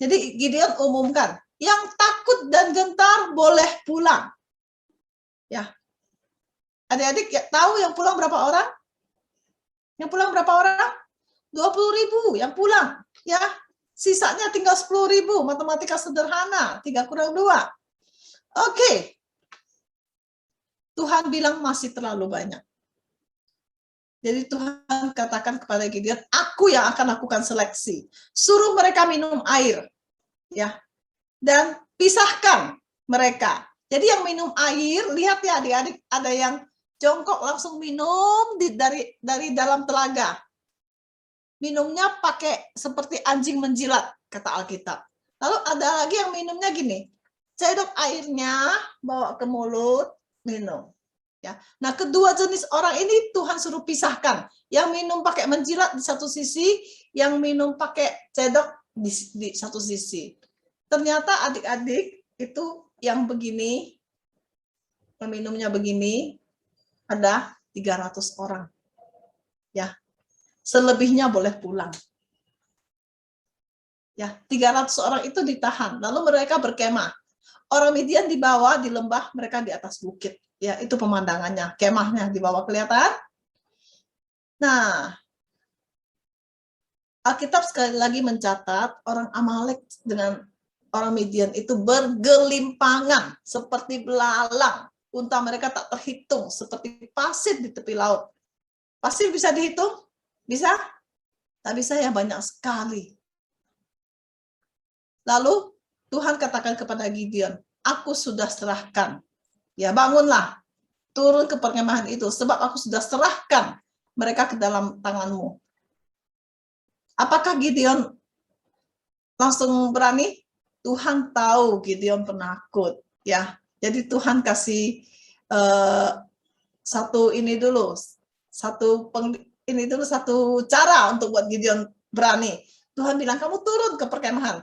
Jadi Gideon umumkan, yang takut dan gentar boleh pulang. Ya. Adik-adik ya, tahu yang pulang berapa orang? Yang pulang berapa orang? 20.000 yang pulang. Ya, sisanya tinggal 10.000. Matematika sederhana, 3 kurang 2. Oke. Tuhan bilang masih terlalu banyak. Jadi Tuhan katakan kepada Gideon, aku yang akan lakukan seleksi. Suruh mereka minum air. Ya. Dan pisahkan mereka. Jadi yang minum air, lihat ya adik-adik, ada yang jongkok langsung minum dari dalam telaga. Minumnya pakai seperti anjing menjilat, kata Alkitab. Lalu ada lagi yang minumnya gini, cedok airnya, bawa ke mulut, minum. Ya. Nah, kedua jenis orang ini Tuhan suruh pisahkan. Yang minum pakai menjilat di satu sisi, yang minum pakai cedok di satu sisi. Ternyata adik-adik itu yang begini, yang minumnya begini, ada 300 orang. Ya. Selebihnya boleh pulang. Ya, 300 orang itu ditahan. Lalu mereka berkemah. Orang Midian dibawa di lembah, mereka di atas bukit. Ya, itu pemandangannya. Kemahnya di bawah kelihatan. Nah, Alkitab sekali lagi mencatat orang Amalek dengan orang Midian itu bergelimpangan seperti belalang. Unta mereka tak terhitung seperti pasir di tepi laut. Pasir bisa dihitung? Bisa? Tak bisa ya, banyak sekali. Lalu Tuhan katakan kepada Gideon, aku sudah serahkan. Ya, bangunlah, turun ke perkemahan itu, sebab aku sudah serahkan mereka ke dalam tanganmu. Apakah Gideon langsung berani? Tuhan tahu Gideon penakut, ya. Jadi Tuhan kasih satu cara untuk buat Gideon berani. Tuhan bilang, kamu turun ke perkemahan.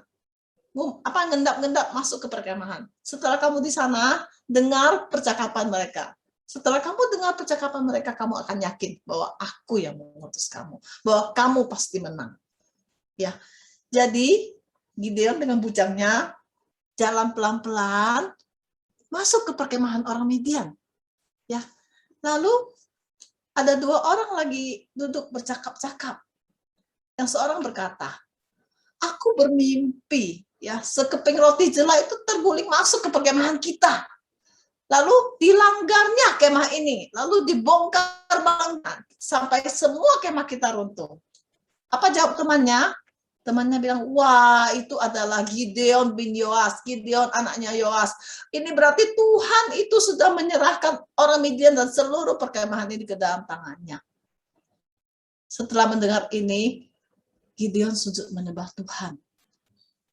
Ngendap-ngendap masuk ke perkemahan. Setelah kamu di sana, dengar percakapan mereka. Setelah kamu dengar percakapan mereka, kamu akan yakin bahwa aku yang mengutus kamu, bahwa kamu pasti menang. Ya, jadi Gideon dengan bujangnya jalan pelan-pelan masuk ke perkemahan orang Midian. Ya, lalu ada 2 orang lagi duduk bercakap-cakap. Yang seorang berkata, aku bermimpi, ya, sekeping roti jela itu terguling masuk ke perkemahan kita. Lalu dilanggarnya kemah ini, lalu dibongkar bangkar sampai semua kemah kita runtuh. Apa jawab temannya? Temannya bilang, wah itu adalah Gideon bin Yoas, Gideon anaknya Yoas. Ini berarti Tuhan itu sudah menyerahkan orang Midian dan seluruh perkemahan ini ke dalam tangannya. Setelah mendengar ini, Gideon sujud menyembah Tuhan.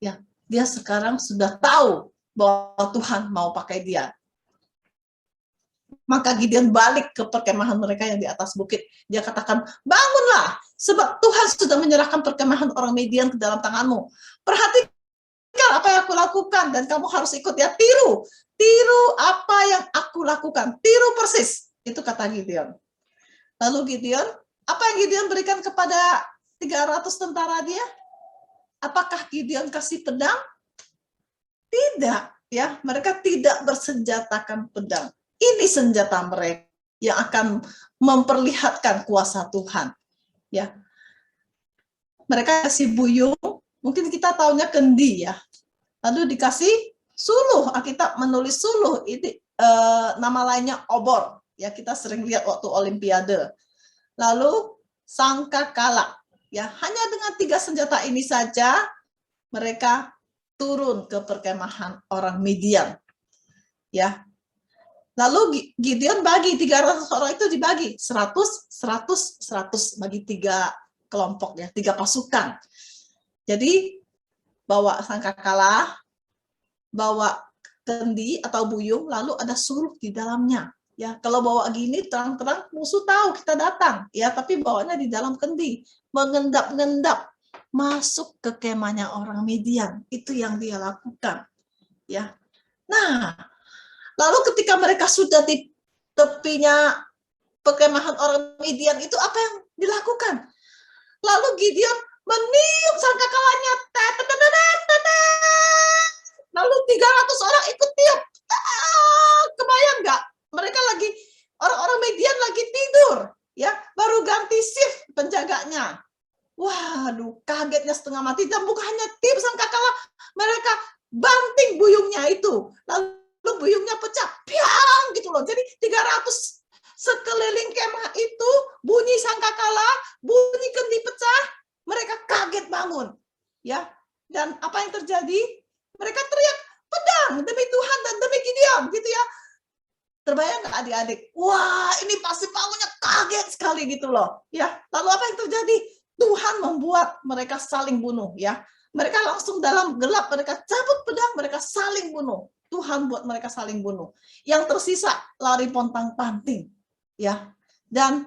Ya, dia sekarang sudah tahu bahwa Tuhan mau pakai dia. Maka Gideon balik ke perkemahan mereka yang di atas bukit. Dia katakan, bangunlah, sebab Tuhan sudah menyerahkan perkemahan orang Midian ke dalam tanganmu. Perhatikan apa yang aku lakukan, dan kamu harus ikut ya, tiru. Tiru apa yang aku lakukan, tiru persis. Itu kata Gideon. Lalu Gideon, apa yang Gideon berikan kepada 300 tentara dia? Apakah Gideon kasih pedang? Tidak, ya, mereka tidak bersenjatakan pedang. Ini senjata mereka yang akan memperlihatkan kuasa Tuhan. Ya, mereka kasih buyung, mungkin kita taunya kendi ya. Lalu dikasih suluh, Alkitab menulis suluh, ini nama lainnya obor. Ya, kita sering lihat waktu Olimpiade. Lalu sangkakala. Ya, hanya dengan 3 senjata ini saja mereka turun ke perkemahan orang Midian. Ya. Lalu Gideon bagi 300 orang itu dibagi 100, 100, 100 bagi 3 kelompok ya, 3 pasukan. Jadi bawa sangkakala, bawa kendi atau buyung, lalu ada suluh di dalamnya. Ya, kalau bawa gini terang-terang musuh tahu kita datang, ya, tapi bawanya di dalam kendi, mengendap-ngendap masuk ke kemahnya orang Midian. Itu yang dia lakukan. Ya. Nah, lalu ketika mereka sudah di tepinya perkemahan orang Midian itu apa yang dilakukan? Lalu Gideon meniup sangkakalanya. Lalu 300 orang ikut tiup. Kebayang nggak? Mereka lagi, orang-orang Midian lagi tidur. Ya, baru ganti shift penjaganya. Waduh, kagetnya setengah mati. Dan bukan hanya tiup sangkakala, mereka banting buyungnya itu. Lalu buyungnya pecah, piang gitu loh. Jadi 300 sekeliling kemah itu bunyi sangkakala, bunyi kendi pecah, mereka kaget bangun. Ya. Dan apa yang terjadi? Mereka teriak, pedang demi Tuhan dan demi Gideon, gitu ya. Terbayang nggak adik-adik? Wah, ini pasti bangunnya kaget sekali gitu loh. Ya. Lalu apa yang terjadi? Tuhan membuat mereka saling bunuh, ya. Mereka langsung dalam gelap, mereka cabut pedang, mereka saling bunuh. Tuhan buat mereka saling bunuh. Yang tersisa lari pontang-panting, ya. Dan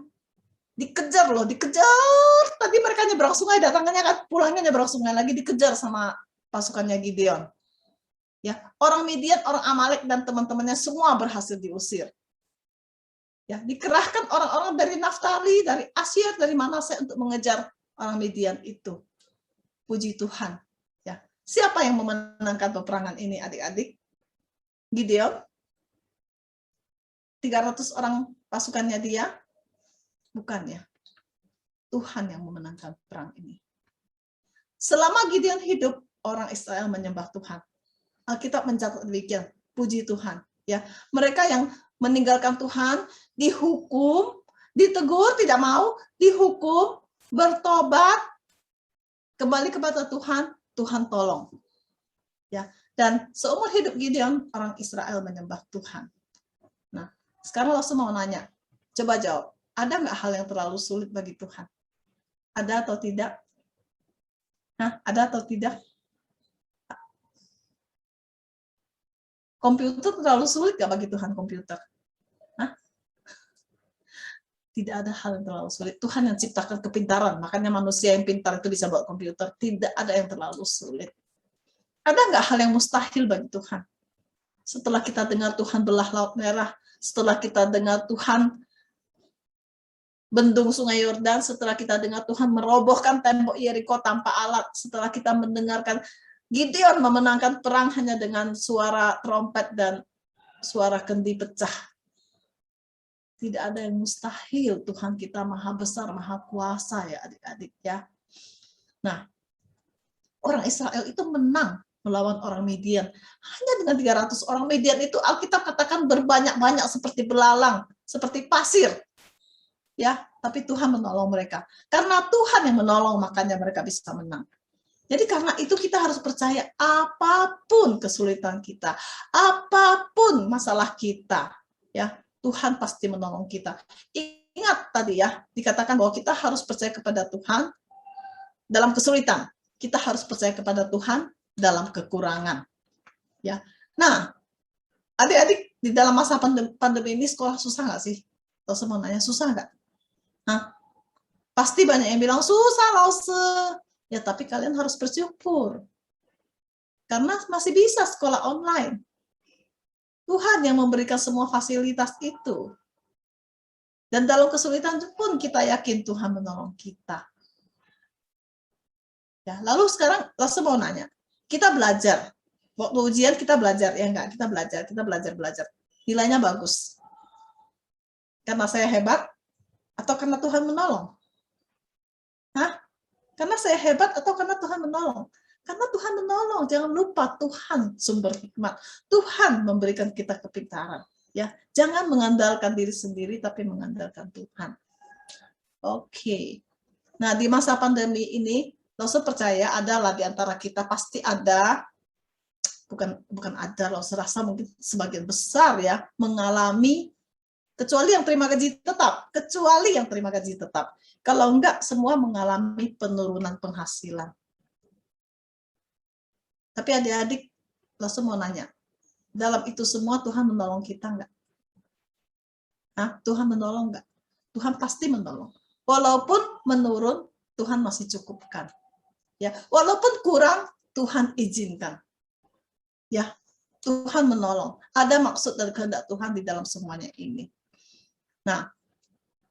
dikejar loh, dikejar. Tadi mereka nyebrang sungai, datangnya kan pulangnya nyebrang sungai lagi, dikejar sama pasukannya Gideon. Ya, orang Midian, orang Amalek dan teman-temannya semua berhasil diusir. Ya, dikerahkan orang-orang dari Naftali, dari Asyir, dari Manasye untuk mengejar orang Midian itu. Puji Tuhan. Ya, siapa yang memenangkan peperangan ini, adik-adik? Gideon? 300 orang pasukannya dia? Bukan ya. Tuhan yang memenangkan perang ini. Selama Gideon hidup, orang Israel menyembah Tuhan. Alkitab mencatat demikian. Puji Tuhan. Ya, mereka yang meninggalkan Tuhan dihukum, ditegur tidak mau, dihukum, bertobat, kembali kepada Tuhan, Tuhan tolong. Ya, dan seumur hidup Gideon, orang Israel menyembah Tuhan. Nah, sekarang langsung mau nanya, coba jawab, ada nggak hal yang terlalu sulit bagi Tuhan? Ada atau tidak? Hah? Ada atau tidak? Komputer terlalu sulit nggak bagi Tuhan komputer? Hah? Tidak ada hal yang terlalu sulit. Tuhan yang ciptakan kepintaran, makanya manusia yang pintar itu bisa buat komputer. Tidak ada yang terlalu sulit. Ada nggak hal yang mustahil bagi Tuhan? Setelah kita dengar Tuhan belah Laut Merah, setelah kita dengar Tuhan bendung Sungai Yordan, setelah kita dengar Tuhan merobohkan tembok Yeriko tanpa alat, setelah kita mendengarkan Gideon memenangkan perang hanya dengan suara trompet dan suara kendi pecah. Tidak ada yang mustahil. Tuhan kita maha besar, maha kuasa ya adik-adik ya. Nah, orang Israel itu menang melawan orang Midian. Hanya dengan 300 orang. Midian itu Alkitab katakan berbanyak-banyak seperti belalang, seperti pasir. Ya, tapi Tuhan menolong mereka. Karena Tuhan yang menolong, makanya mereka bisa menang. Jadi karena itu kita harus percaya apapun kesulitan kita, apapun masalah kita, ya Tuhan pasti menolong kita. Ingat tadi ya, dikatakan bahwa kita harus percaya kepada Tuhan dalam kesulitan. Kita harus percaya kepada Tuhan dalam kekurangan. Ya. Nah, adik-adik di dalam masa pandemi ini sekolah susah nggak sih? Atau semua nanya susah nggak? Hah? Pasti banyak yang bilang susah, Lause. Ya, tapi kalian harus bersyukur. Karena masih bisa sekolah online. Tuhan yang memberikan semua fasilitas itu. Dan dalam kesulitan pun kita yakin Tuhan menolong kita. Ya, lalu sekarang Lause mau nanya. Kita belajar. Waktu ujian kita belajar, ya enggak? Kita belajar. Nilainya bagus. Karena saya hebat atau karena Tuhan menolong? Hah? Karena saya hebat atau karena Tuhan menolong? Karena Tuhan menolong. Jangan lupa Tuhan sumber hikmat. Tuhan memberikan kita kepintaran. Ya, jangan mengandalkan diri sendiri, tapi mengandalkan Tuhan. Oke. Nah, di masa pandemi ini, Lause percaya adalah di antara kita pasti ada, bukan ada, Lause rasa mungkin sebagian besar ya, mengalami, kecuali yang terima gaji tetap. Kalau enggak, semua mengalami penurunan penghasilan. Tapi adik-adik, Lause mau nanya, dalam itu semua Tuhan menolong kita enggak? Hah? Tuhan menolong enggak? Tuhan pasti menolong. Walaupun menurun, Tuhan masih cukupkan. Ya, walaupun kurang, Tuhan izinkan. Ya, Tuhan menolong. Ada maksud dan kehendak Tuhan di dalam semuanya ini. Nah,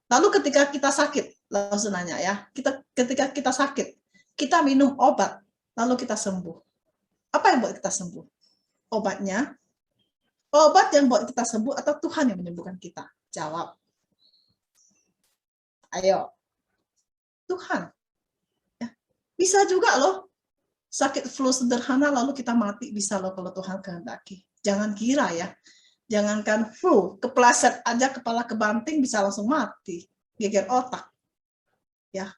lalu ketika kita sakit, langsung nanya ya, ketika kita sakit, kita minum obat, lalu kita sembuh. Apa yang buat kita sembuh? Obatnya? Obat yang buat kita sembuh atau Tuhan yang menyembuhkan kita? Jawab. Ayo. Tuhan. Ya. Bisa juga loh, sakit flu sederhana lalu kita mati, bisa loh kalau Tuhan kehendaki. Jangan kira ya, jangankan flu, kepleset aja kepala kebanting bisa langsung mati, geger otak. Ya,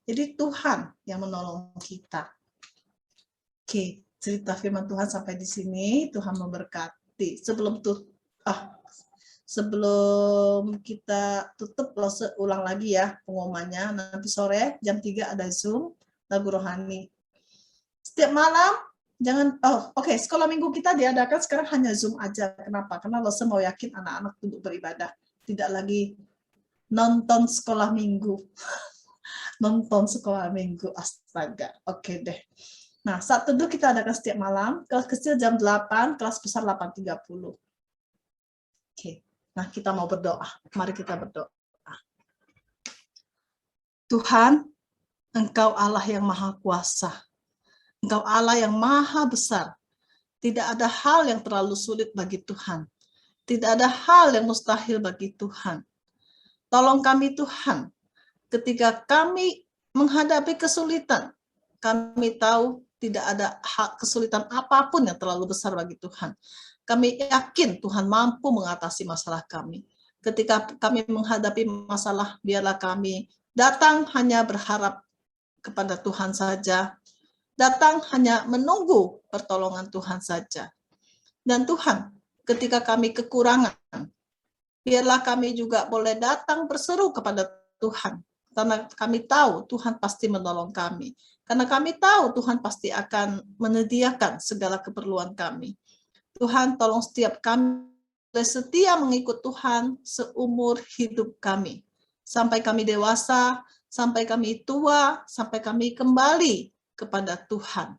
jadi Tuhan yang menolong kita. Oke, cerita firman Tuhan sampai di sini. Tuhan memberkati. Sebelum kita tutup, ulang lagi ya pengumumannya. Nanti sore jam 3 ada Zoom lagu rohani. Setiap malam jangan sekolah minggu kita diadakan sekarang hanya Zoom aja. Kenapa? Karena Lause mau yakin anak-anak untuk beribadah, tidak lagi nonton sekolah minggu. Nonton sekolah minggu, astaga. Oke deh. Nah, saat teduh kita adakan setiap malam, kelas kecil jam 8, kelas besar 8.30. Oke. Nah, kita mau berdoa. Mari kita berdoa. Tuhan, Engkau Allah yang Maha Kuasa. Engkau Allah yang Maha Besar. Tidak ada hal yang terlalu sulit bagi Tuhan. Tidak ada hal yang mustahil bagi Tuhan. Tolong kami Tuhan, ketika kami menghadapi kesulitan, kami tahu tidak ada kesulitan apapun yang terlalu besar bagi Tuhan. Kami yakin Tuhan mampu mengatasi masalah kami. Ketika kami menghadapi masalah, biarlah kami datang hanya berharap kepada Tuhan saja. Datang hanya menunggu pertolongan Tuhan saja. Dan Tuhan, ketika kami kekurangan, biarlah kami juga boleh datang berseru kepada Tuhan. Karena kami tahu Tuhan pasti menolong kami. Karena kami tahu Tuhan pasti akan menyediakan segala keperluan kami. Tuhan, tolong setiap kami setia mengikut Tuhan seumur hidup kami. Sampai kami dewasa, sampai kami tua, sampai kami kembali kepada Tuhan.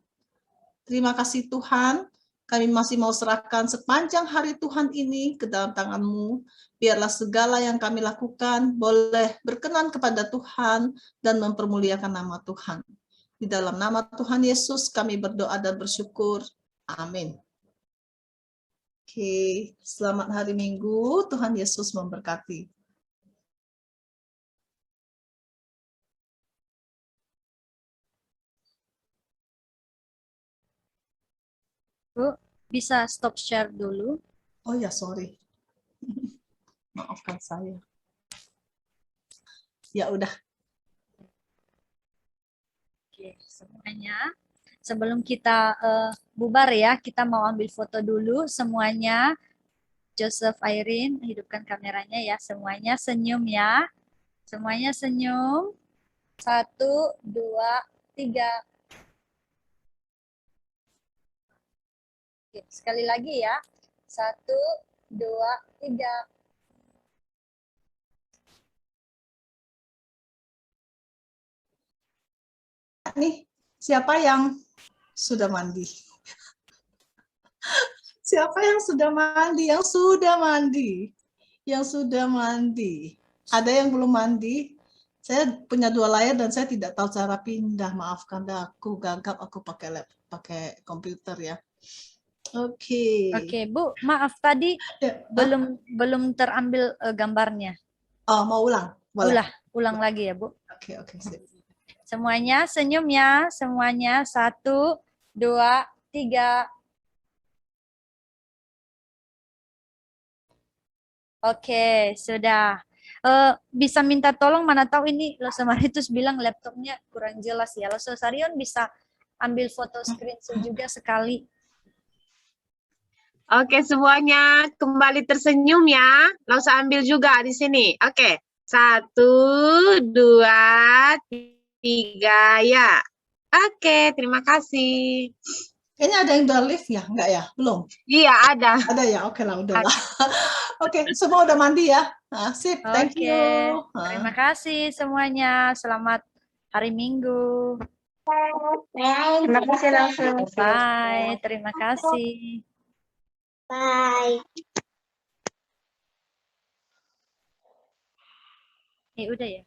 Terima kasih Tuhan, kami masih mau serahkan sepanjang hari Tuhan ini ke dalam tangan-Mu. Biarlah segala yang kami lakukan boleh berkenan kepada Tuhan dan mempermuliakan nama Tuhan. Di dalam nama Tuhan Yesus kami berdoa dan bersyukur. Amin. Oke, selamat hari Minggu. Tuhan Yesus memberkati. Bu, bisa stop share dulu. Oh ya, sorry. Maafkan saya. Ya udah. Oke, semuanya. Sebelum kita bubar ya, kita mau ambil foto dulu semuanya. Joseph, Irene, hidupkan kameranya ya. Semuanya senyum ya. Semuanya senyum. 1, 2, 3. Oke, sekali lagi ya. 1, 2, 3. Nih, siapa yang sudah mandi? Siapa yang sudah mandi? Yang sudah mandi. Yang sudah mandi. Ada yang belum mandi? Saya punya 2 layar dan saya tidak tahu cara pindah. Maafkan aku, gagap aku pakai komputer ya. Oke. Oke, Bu, maaf tadi Ya, belum terambil gambarnya. oh, mau ulang? Boleh. Ulang lagi ya, Bu. Oke, sip. Semuanya senyum ya, semuanya 1, 2, 3. Oke, sudah. Bisa minta tolong, mana tahu ini Losemaritus bilang laptopnya kurang jelas ya. Losarion bisa ambil foto screenshot juga sekali. Oke, semuanya kembali tersenyum ya. Langsung ambil juga di sini. Oke, 1, 2, 3 ya. Oke, terima kasih. Kayaknya ada yang udah live ya? Enggak ya? Belum? Iya, ada. Ada ya? Oke lah, udah lah. Oke, semua udah mandi ya? Nah, sip, thank you. Terima kasih semuanya. Selamat hari Minggu. Terima kasih langsung. Bye, terima kasih. Bye. Udah ya?